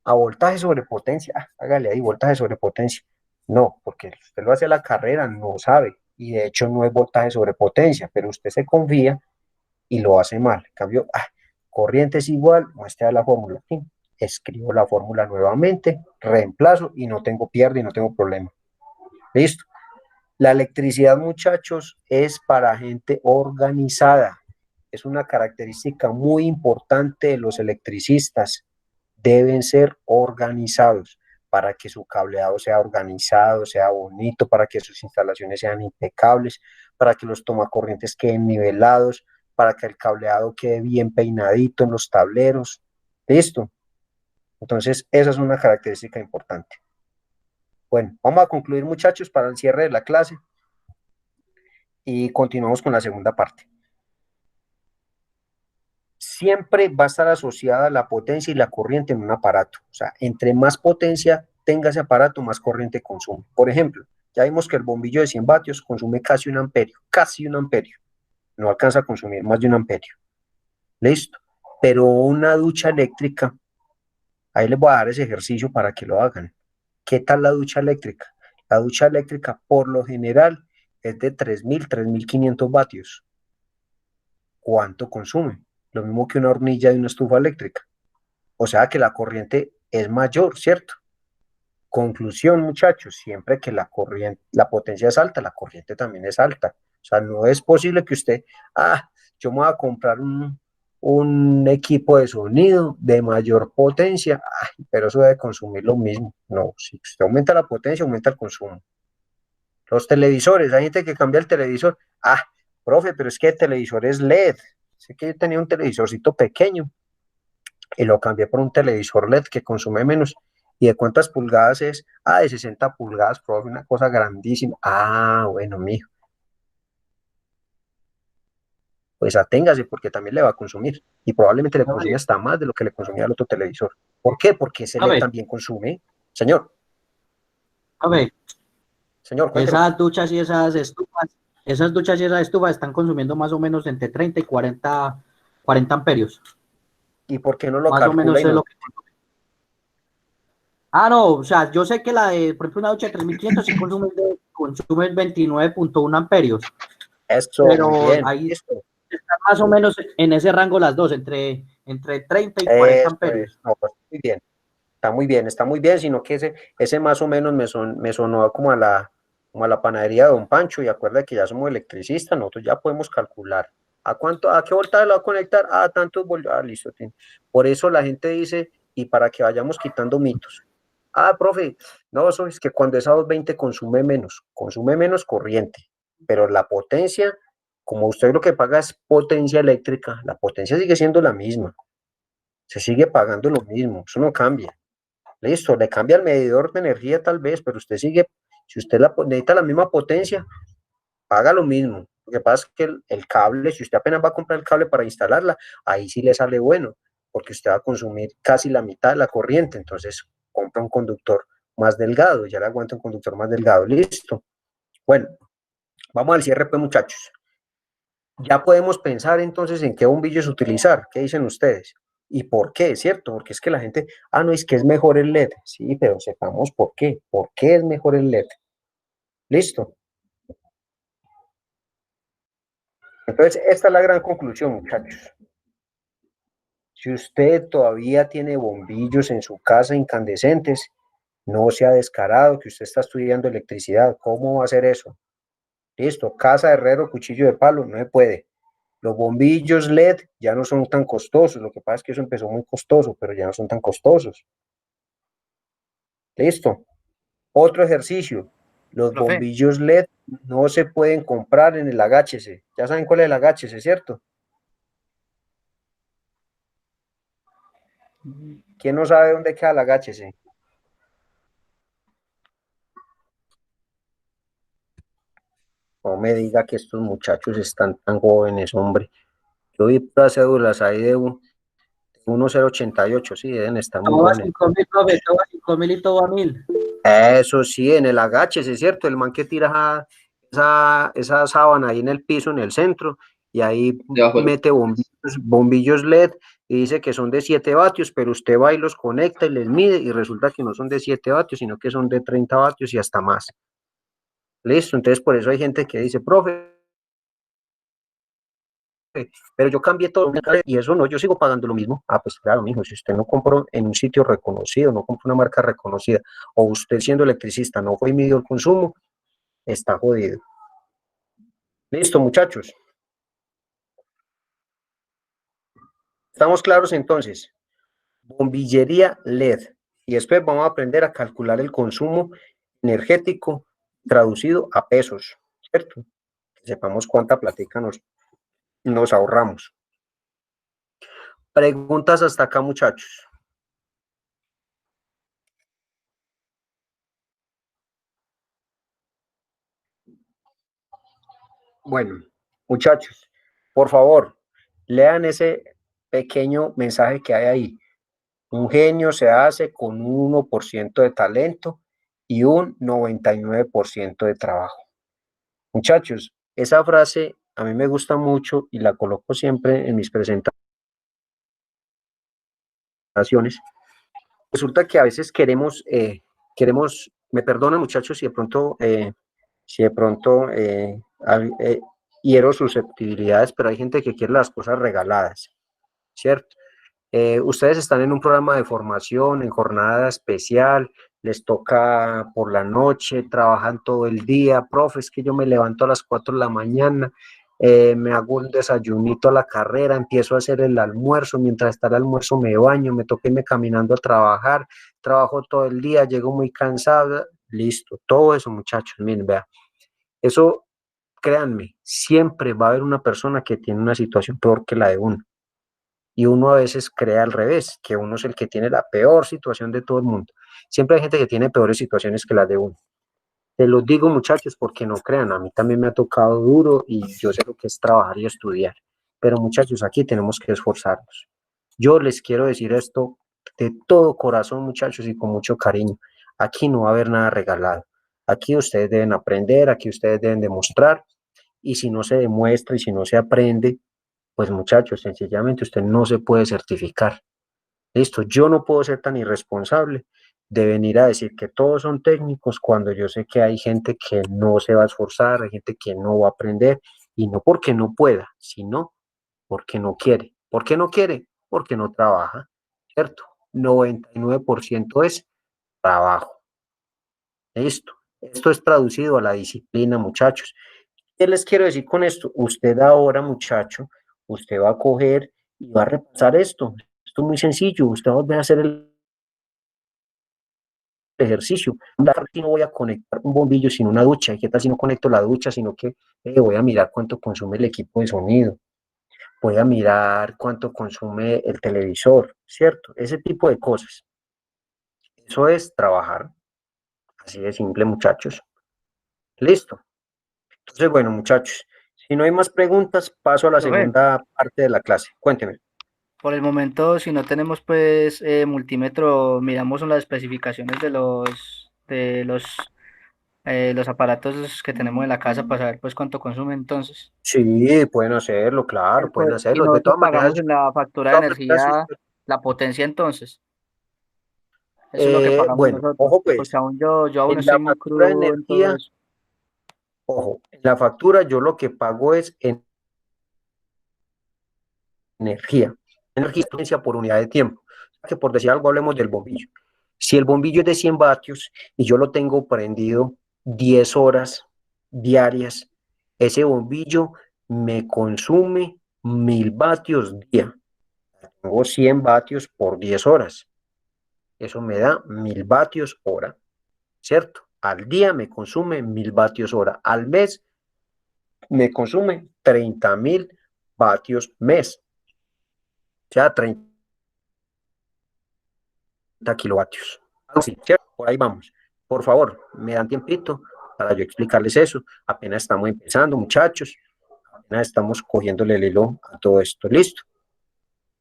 a voltaje sobre potencia, hágale ahí, voltaje sobre potencia. No, porque usted lo hace a la carrera, no sabe, y de hecho no es voltaje sobre potencia, pero usted se confía y lo hace mal. En cambio, corriente es igual, muestra la fórmula. ¿Sí? Escribo la fórmula nuevamente, reemplazo y no tengo pierde y no tengo problema. Listo. La electricidad, muchachos, es para gente organizada. Es una característica muy importante de los electricistas. Deben ser organizados para que su cableado sea organizado, sea bonito, para que sus instalaciones sean impecables, para que los tomacorrientes queden nivelados, para que el cableado quede bien peinadito en los tableros. ¿Listo? Entonces, esa es una característica importante. Bueno, vamos a concluir, muchachos, para el cierre de la clase y continuamos con la segunda parte. Siempre va a estar asociada la potencia y la corriente en un aparato. O sea, entre más potencia tenga ese aparato, más corriente consume. Por ejemplo, ya vimos que el bombillo de 100 vatios consume casi un amperio. No alcanza a consumir más de un amperio. Listo. Pero una ducha eléctrica, ahí les voy a dar ese ejercicio para que lo hagan. ¿Qué tal la ducha eléctrica? La ducha eléctrica, por lo general, es de 3.000, 3.500 vatios. ¿Cuánto consume? Lo mismo que una hornilla de una estufa eléctrica. O sea que la corriente es mayor, ¿cierto? Conclusión, muchachos, siempre que la potencia es alta, la corriente también es alta. O sea, no es posible que usted, yo me voy a comprar un equipo de sonido de mayor potencia, pero eso debe consumir lo mismo. No, si usted aumenta la potencia, aumenta el consumo. Los televisores, hay gente que cambia el televisor. Profe, pero es que el televisor es LED. Sé que yo tenía un televisorcito pequeño y lo cambié por un televisor LED que consume menos. ¿Y de cuántas pulgadas es? De 60 pulgadas, profe, una cosa grandísima. Bueno, mijo. Pues aténgase porque también le va a consumir. Y probablemente le consume hasta más de lo que le consumía el otro televisor. ¿Por qué? Porque ese LED también consume. Señor. A ver, Señor, cuénteme. esas duchas y esas estufas, Esas duchas y esas estufas están consumiendo más o menos entre 30 y 40 amperios. ¿Y por qué no lo Más o menos calcula y es no? lo que... Ah, no, o sea, yo sé que la de, por ejemplo, una ducha de 3500 sí consume 29.1 amperios, Eso, muy pero bien, ahí listo. están más o menos en ese rango las dos, entre 30 y 40 Eso es, amperios. no, pues, muy bien. Está muy bien, sino que ese más o menos me sonó como a la panadería de Don Pancho, y acuerda que ya somos electricistas, nosotros ya podemos calcular. ¿A qué voltaje lo va a conectar? Tantos voltajes, listo. Por eso la gente dice, y para que vayamos quitando mitos. Profe, no, eso es que cuando es a 220 consume menos corriente, pero la potencia, como usted lo que paga es potencia eléctrica, la potencia sigue siendo la misma, se sigue pagando lo mismo, eso no cambia. Listo, le cambia el medidor de energía tal vez, pero usted sigue, si usted necesita la misma potencia, paga lo mismo. Lo que pasa es que el cable, si usted apenas va a comprar el cable para instalarla, ahí sí le sale bueno, porque usted va a consumir casi la mitad de la corriente, entonces compra un conductor más delgado, ya le aguanta un conductor más delgado, listo. Bueno, vamos al cierre pues, muchachos. Ya podemos pensar entonces en qué bombillos utilizar, ¿qué dicen ustedes? ¿Y por qué? ¿Cierto? Porque es que la gente, no, es que es mejor el LED. Sí, pero sepamos por qué. ¿Por qué es mejor el LED? Listo. Entonces, esta es la gran conclusión, muchachos. Si usted todavía tiene bombillos en su casa incandescentes, no sea descarado que usted está estudiando electricidad. ¿Cómo va a hacer eso? Listo, casa, herrero, cuchillo de palo, no se puede. Los bombillos LED ya no son tan costosos, lo que pasa es que eso empezó muy costoso, pero ya no son tan costosos. Listo. Otro ejercicio, los Profe, bombillos LED no se pueden comprar en el agáchese. Ya saben cuál es el agáchese, ¿cierto? ¿Quién no sabe dónde queda el agáchese? No me diga que estos muchachos están tan jóvenes, hombre. Yo vi las cédulas ahí de 1088, sí, deben estar muy Todo a jóvenes. 5.000, profe, todo a 5.000 y todo a 1.000. Eso sí, en el agáchese, ¿cierto? El man que tira esa sábana ahí en el piso, en el centro, y ahí mete bombillos LED y dice que son de 7 vatios, pero usted va y los conecta y les mide y resulta que no son de 7 vatios, sino que son de 30 vatios y hasta más. Listo, entonces por eso hay gente que dice, profe, pero yo cambié todo y eso no, yo sigo pagando lo mismo. Pues claro, mijo, si usted no compró en un sitio reconocido, no compró una marca reconocida, o usted siendo electricista no fue y midió el consumo, está jodido. Listo, muchachos. ¿Estamos claros entonces? Bombillería LED. Y después vamos a aprender a calcular el consumo energético traducido a pesos, ¿cierto? Que sepamos cuánta platica nos ahorramos. Preguntas hasta acá, muchachos. Bueno, muchachos, por favor, lean ese pequeño mensaje que hay ahí. Un genio se hace con un 1% de talento y un 99% de trabajo. Muchachos, esa frase a mí me gusta mucho y la coloco siempre en mis presentaciones. Resulta que a veces me perdonan muchachos si de pronto hiero susceptibilidades, pero hay gente que quiere las cosas regaladas, ¿cierto? Ustedes están en un programa de formación, en jornada especial, les toca por la noche, trabajan todo el día, profe, es que yo me levanto a las 4 de la mañana, me hago un desayunito a la carrera, empiezo a hacer el almuerzo, mientras está el almuerzo me baño, me toca irme caminando a trabajar, trabajo todo el día, llego muy cansado, listo, todo eso muchachos, miren, vea, eso, créanme, siempre va a haber una persona que tiene una situación peor que la de uno. Y uno a veces cree al revés, que uno es el que tiene la peor situación de todo el mundo. Siempre hay gente que tiene peores situaciones que las de uno. Te los digo, muchachos, porque no crean, a mí también me ha tocado duro y yo sé lo que es trabajar y estudiar. Pero muchachos, aquí tenemos que esforzarnos. Yo les quiero decir esto de todo corazón, muchachos, y con mucho cariño. Aquí no va a haber nada regalado. Aquí ustedes deben aprender, aquí ustedes deben demostrar y si no se demuestra y si no se aprende, pues muchachos, sencillamente usted no se puede certificar. Listo, yo no puedo ser tan irresponsable de venir a decir que todos son técnicos cuando yo sé que hay gente que no se va a esforzar, hay gente que no va a aprender, y no porque no pueda, sino porque no quiere. ¿Por qué no quiere? Porque no trabaja, ¿cierto? 99% es trabajo. Listo. Esto es traducido a la disciplina, muchachos. ¿Qué les quiero decir con esto? Usted ahora, muchacho, usted va a coger y va a repasar esto. Esto es muy sencillo. Usted va a volver a hacer el ejercicio. No voy a conectar un bombillo sin una ducha. ¿Y qué tal si no conecto la ducha, sino que voy a mirar cuánto consume el equipo de sonido? Voy a mirar cuánto consume el televisor, ¿cierto? Ese tipo de cosas. Eso es trabajar. Así de simple, muchachos. Listo. Entonces, bueno, muchachos, si no hay más preguntas, paso a la Profe, segunda parte de la clase. Cuénteme. por el momento, si no tenemos pues multímetro, miramos las especificaciones de los aparatos que tenemos en la casa para saber pues cuánto consume entonces. Sí, pueden hacerlo, claro, pueden Y hacerlo. De nosotros todas maneras, pagamos en la factura de si energía usted- la potencia entonces. Eso es lo que pagamos bueno, nosotros, ojo porque pues, yo aún en la estoy muy factura de crudo en todo energía, eso. ojo, en la factura yo lo que pago es en energía. Energía es potencia por unidad de tiempo. Que por decir algo, hablemos del bombillo. Si el bombillo es de 100 vatios y yo lo tengo prendido 10 horas diarias, ese bombillo me consume 1000 vatios día. Tengo 100 vatios por 10 horas. Eso me da 1000 vatios hora, ¿cierto? Al día me consume 1000 vatios hora. Al mes me consume 30.000 vatios mes. O sea, 30 kilovatios. Así, ¿cierto? Por ahí vamos. Por favor, me dan tiempito para yo explicarles eso. Apenas estamos empezando, muchachos. Apenas estamos cogiéndole el hilo a todo esto. ¿Listo?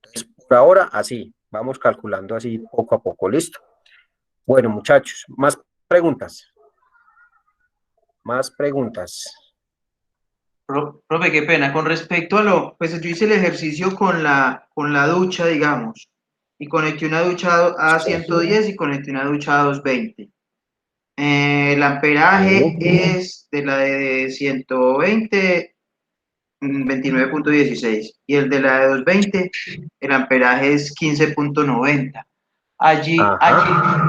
Entonces, por ahora, así. Vamos calculando así poco a poco. ¿Listo? Bueno, muchachos, más preguntas. Más preguntas. Profe, qué pena. Con respecto a pues yo hice el ejercicio con la ducha, digamos, y conecté una ducha a 110 y conecté una ducha a 220. El amperaje es de la de 120, 29.16, y el de la de 220, el amperaje es 15.90. Allí,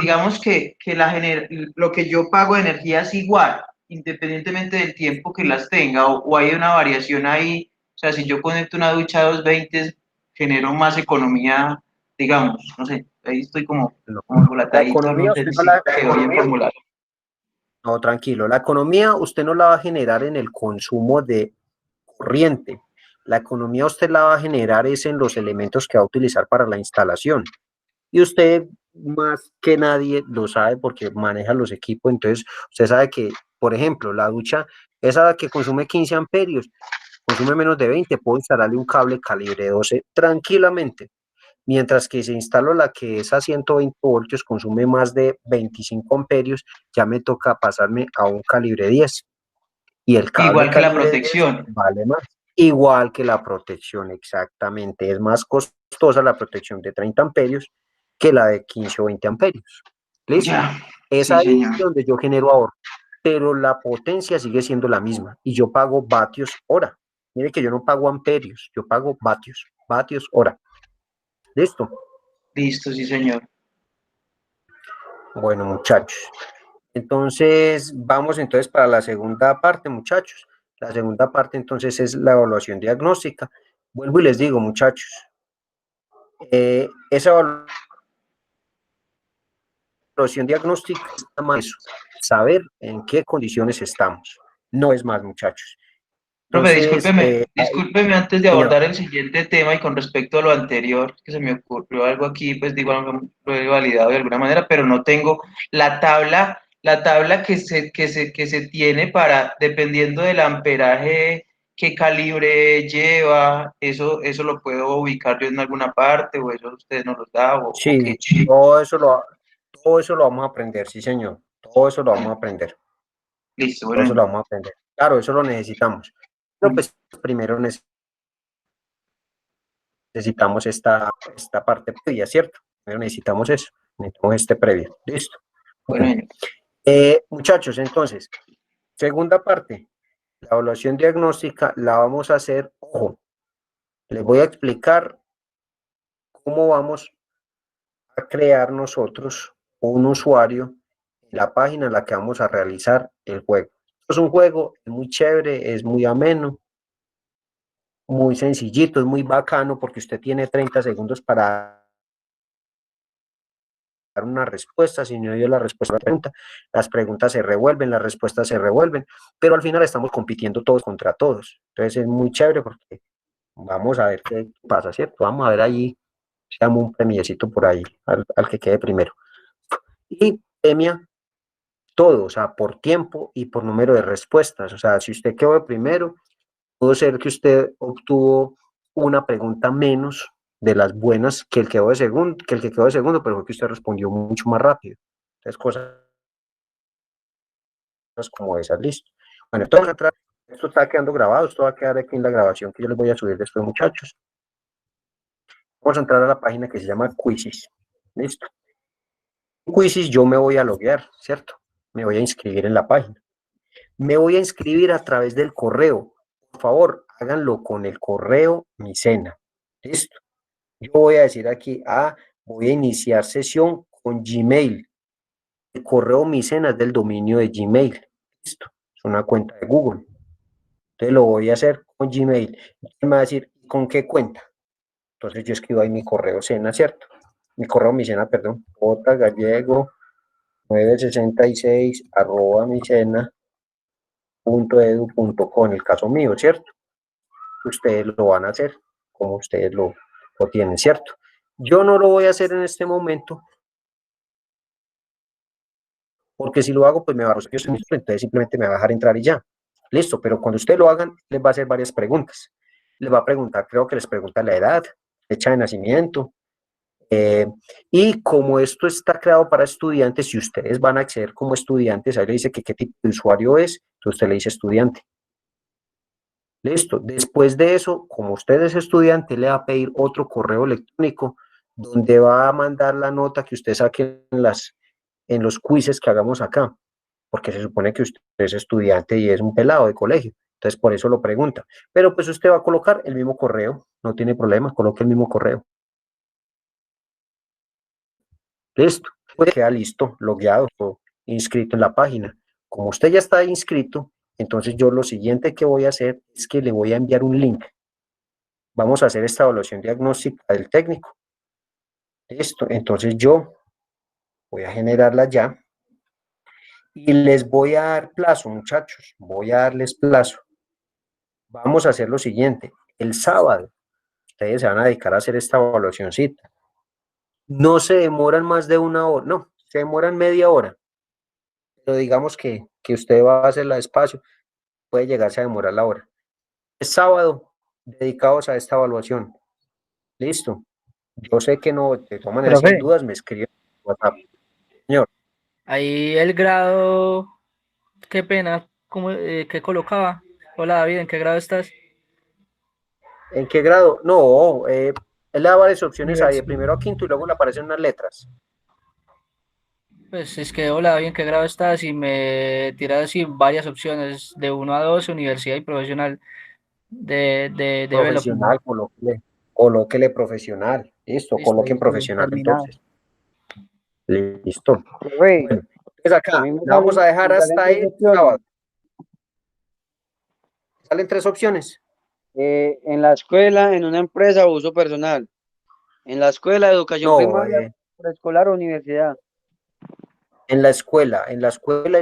digamos que lo que yo pago de energía es igual, independientemente del tiempo que las tenga, o hay una variación ahí. O sea, si yo conecto una ducha a 220, genero más economía, digamos, no sé, ahí estoy como La embolatadito, economía no sé usted no si la... quedó bien formulado. No, tranquilo. La economía usted no la va a generar en el consumo de corriente. La economía usted la va a generar es en los elementos que va a utilizar para la instalación. Y usted más que nadie lo sabe porque maneja los equipos. Entonces, usted sabe que, por ejemplo, la ducha, esa que consume 15 amperios, consume menos de 20, puedo instalarle un cable calibre 12 tranquilamente. Mientras que si instalo la que es a 120 voltios, consume más de 25 amperios, ya me toca pasarme a un calibre 10. Y el cable Igual que la calibre 10 protección. vale más. Igual que la protección, exactamente. Es más costosa la protección de 30 amperios que la de 15 o 20 amperios. ¿Listo? Ya, Es sí, ahí señor. donde yo genero ahorro. Pero la potencia sigue siendo la misma. Y yo pago vatios hora. Mire que yo no pago amperios, yo pago vatios hora. ¿Listo? Listo, sí, señor. Bueno, muchachos. Entonces, vamos entonces para la segunda parte, muchachos. La segunda parte entonces es la evaluación diagnóstica. Vuelvo y les digo, muchachos, esa evaluación diagnóstica es más eso, saber en qué condiciones estamos. No es más, muchachos. Profe, Entonces, discúlpeme antes de señor, abordar el siguiente tema y con respecto a lo anterior, que se me ocurrió algo aquí, pues digo, lo he validado de alguna manera, pero no tengo la tabla que se tiene para, dependiendo del amperaje, qué calibre lleva, eso lo puedo ubicar yo en alguna parte, o eso usted nos lo da, o sí, qué. todo eso lo vamos a aprender, sí, señor. Todo eso lo vamos a aprender. Listo, Todo eso bueno. lo vamos a aprender. Claro, eso lo necesitamos. Pero pues primero necesitamos esta parte previa, ¿cierto? Primero necesitamos eso, necesitamos este previo. Listo. Bueno, muchachos, entonces, segunda parte, la evaluación diagnóstica la vamos a hacer, ojo, les voy a explicar cómo vamos a crear nosotros un usuario en la página en la que vamos a realizar el juego. Esto es un juego, es muy chévere, es muy ameno, muy sencillito, es muy bacano porque usted tiene 30 segundos para dar una respuesta. Si no dio la respuesta a la pregunta, las preguntas se revuelven, las respuestas se revuelven, pero al final estamos compitiendo todos contra todos. Entonces es muy chévere porque vamos a ver qué pasa, ¿cierto? Vamos a ver allí, se llama un premiecito por ahí al que quede primero. Y premia todo, o sea, por tiempo y por número de respuestas. O sea, si usted quedó de primero, pudo ser que usted obtuvo una pregunta menos de las buenas que el que quedó de segundo, pero fue que usted respondió mucho más rápido. Entonces, cosas como esas, listo. Bueno, entonces, esto está quedando grabado, esto va a quedar aquí en la grabación que yo les voy a subir después, muchachos. Vamos a entrar a la página que se llama Quizzes, listo. En Quizzes yo me voy a loguear, ¿cierto? Me voy a inscribir en la página. Me voy a inscribir a través del correo. Por favor, háganlo con el correo Micena. ¿Listo? Yo voy a decir aquí, voy a iniciar sesión con Gmail. El correo Micena es del dominio de Gmail. ¿Listo? Es una cuenta de Google. Entonces lo voy a hacer con Gmail. Me va a decir, ¿con qué cuenta? Entonces yo escribo ahí mi correo Sena, ¿cierto? Mi correo Micena, perdón. jgallego 966 @micena.edu.co, en el caso mío, ¿cierto? Ustedes lo van a hacer como ustedes lo tienen, ¿cierto? Yo no lo voy a hacer en este momento porque si lo hago, pues me va a resolver, entonces simplemente me va a dejar entrar y ya. Listo, pero cuando ustedes lo hagan, les va a hacer varias preguntas. Les va a preguntar, creo que les pregunta la edad, fecha de nacimiento, y como esto está creado para estudiantes, si ustedes van a acceder como estudiantes, ahí le dice que qué tipo de usuario es, entonces usted le dice estudiante. Listo. Después de eso, como usted es estudiante, le va a pedir otro correo electrónico donde va a mandar la nota que usted saque en los quizzes que hagamos acá, porque se supone que usted es estudiante y es un pelado de colegio. Entonces, por eso lo pregunta. Pero pues usted va a colocar el mismo correo, no tiene problema, coloque el mismo correo. Listo. Pues queda listo, logueado, inscrito en la página. Como usted ya está inscrito, entonces yo lo siguiente que voy a hacer es que le voy a enviar un link. Vamos a hacer esta evaluación diagnóstica del técnico. Listo, entonces yo voy a generarla ya y les voy a dar plazo, muchachos, voy a darles plazo. Vamos a hacer lo siguiente, el sábado ustedes se van a dedicar a hacer esta evaluacióncita. No se demoran más de una hora, no, se demoran media hora, pero digamos que usted va a hacerla despacio, puede llegarse a demorar la hora. Es sábado, dedicados a esta evaluación. Listo. Yo sé que no, de todas maneras, si hay dudas, me escriben en WhatsApp. Señor. Ahí el grado, qué pena, ¿qué colocaba? Hola David, ¿en qué grado estás? ¿En qué grado? No, él le da varias opciones ahí, de primero a quinto y luego le aparecen unas letras. Pues es que hola David, ¿en qué grado estás? Y me tira así varias opciones, de 1 a 2, universidad y profesional de Profesional, development. colóquele profesional. Listo, Listo, coloquen ahí sí, profesional terminado. entonces. Listo. Profe, Bueno, entonces acá, a mí me la vamos a dejar me salen hasta tres el opciones. sábado. Salen 3 opciones. En la escuela, en una empresa o uso personal. En la escuela, educación No, primaria, preescolar o universidad. en la escuela y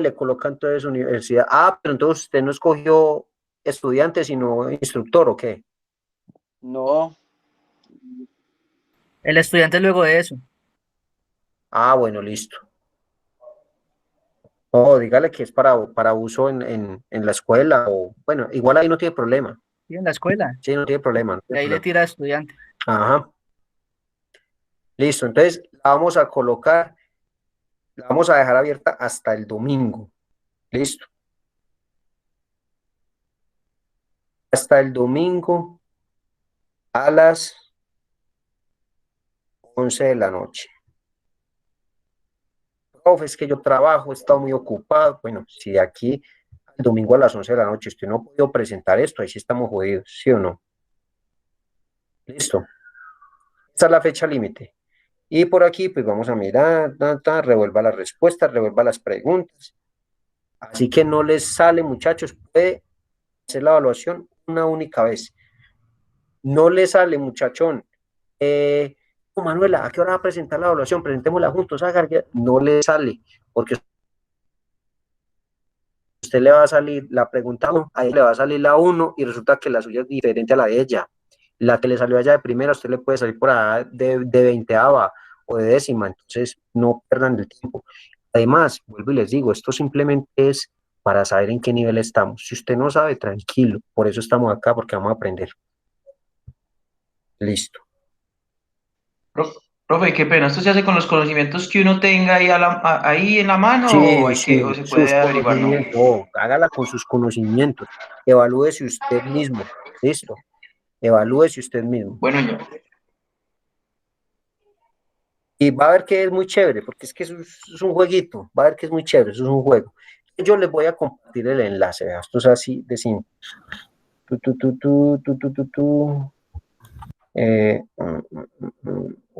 le colocan entonces universidad. Pero entonces usted no escogió estudiante, sino instructor, ¿o qué? No. El estudiante luego de eso. Bueno, listo. No, dígale que es para uso en la escuela, o bueno, igual ahí no tiene problema. Sí, en la escuela. Sí, no tiene problema. No Y tiene ahí le problema. tira estudiante. Ajá. Listo, entonces la vamos a colocar, la vamos a dejar abierta hasta el domingo. Listo. hasta el domingo a las 11 de la noche. Profe, es que yo trabajo, he estado muy ocupado. Bueno, si de aquí al domingo a las 11 de la noche usted no ha podido presentar esto, ahí sí estamos jodidos, ¿sí o no? Listo. Esta es la fecha límite. Y por aquí, pues vamos a mirar, revuelva las respuestas, revuelva las preguntas. Así que no les sale, muchachos, puede hacer la evaluación una única vez. No le sale, muchachón. Manuela, ¿a qué hora va a presentar la evaluación? Presentémosla juntos, no le sale, porque usted le va a salir la pregunta 1, ahí le va a salir la 1 y resulta que la suya es diferente a la de ella. La que le salió allá de primera, usted le puede salir por allá de 20ava o de décima, entonces no pierdan el tiempo. Además, vuelvo y les digo, esto simplemente es para saber en qué nivel estamos. Si usted no sabe, tranquilo, por eso estamos acá, porque vamos a aprender. Listo. Profe, qué pena, ¿esto se hace con los conocimientos que uno tenga ahí, ahí en la mano o, o se puede averiguar? No. Hágala con sus conocimientos, evalúese usted mismo, listo, evalúese usted mismo. Bueno, yo. Y va a ver que es muy chévere, porque es que es un jueguito, va a ver que es muy chévere, eso es un juego. Yo les voy a compartir el enlace, ¿verdad? Esto es así de simple.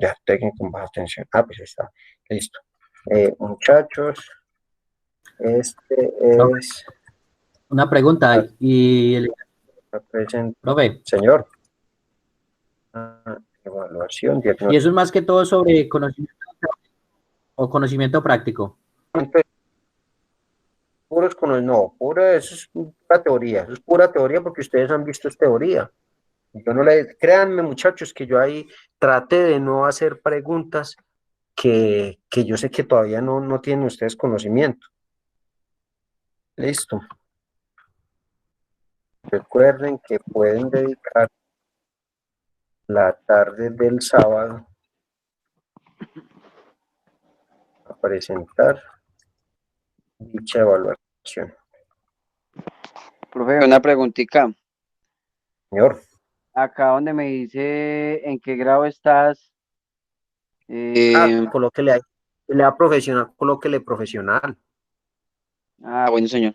Ya, técnico con baja tensión. Ah, pues ahí está, listo. Muchachos, este es... Una pregunta, y el profe, señor. Evaluación, y diagnóstico. eso es más que todo sobre conocimiento o conocimiento práctico. Puros no, eso es pura teoría, eso es pura teoría porque ustedes han visto es teoría. Yo no le, créanme muchachos que yo ahí traté de no hacer preguntas que yo sé que todavía no tienen ustedes conocimiento. Listo. Recuerden que pueden dedicar la tarde del sábado a presentar dicha evaluación. Profe, una preguntita. Señor. Acá donde me dice en qué grado estás. Colóquele ahí. Le da profesional, colóquele profesional. Ah, bueno, señor.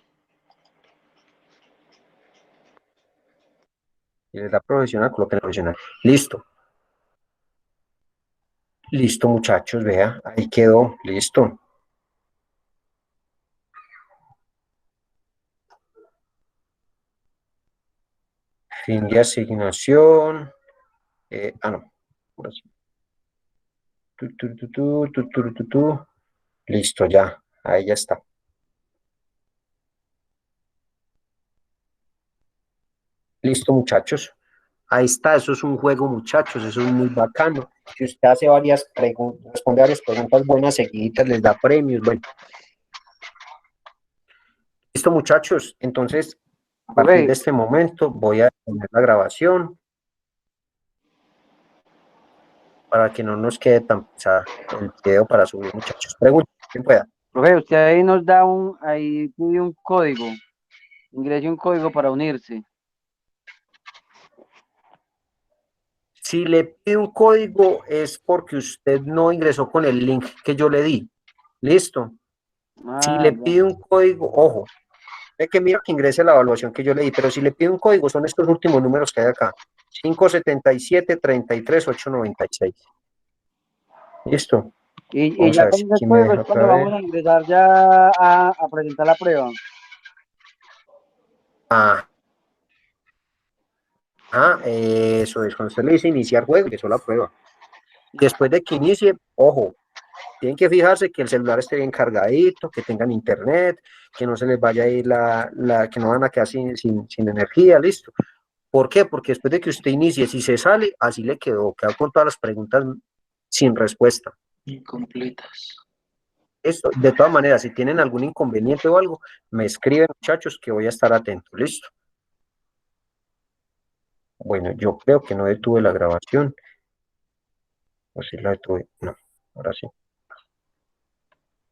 Y le da profesional, colóquele profesional. Listo. Listo, muchachos, vea, ahí quedó, listo. Fin de asignación. No. Ahora sí. Listo, ya. Ahí ya está. Listo, muchachos. Ahí está, eso es un juego, muchachos, eso es muy bacano. Si usted hace varias preguntas, responde varias preguntas buenas seguiditas, les da premios, bueno. Listo, muchachos, entonces, a partir de este momento voy a poner la grabación para que no nos quede tan pesada el video para subir, muchachos. Pregunten, quien pueda. Profe, usted ahí nos da ahí pide un código. Ingrese un código para unirse. Si le pide un código es porque usted no ingresó con el link que yo le di. ¿Listo? Si le pide un código, ojo, es que mira que ingrese la evaluación que yo le di, pero si le pide un código son estos últimos números que hay acá. 577-33896. ¿Listo? Y ya con ese código es cuando vamos a ingresar ya a presentar la prueba. Eso es, cuando usted le dice iniciar juego, empezó la prueba. Después de que inicie, ojo, tienen que fijarse que el celular esté bien cargadito, que tengan internet, que no se les vaya a ir que no van a quedar sin energía, listo. ¿Por qué? Porque después de que usted inicie, si se sale, así le quedó con todas las preguntas sin respuesta. Incompletas. Esto, de todas maneras, si tienen algún inconveniente o algo, me escriben, muchachos, que voy a estar atento, listo. Bueno, yo creo que no detuve la grabación. O si la detuve, no, ahora sí.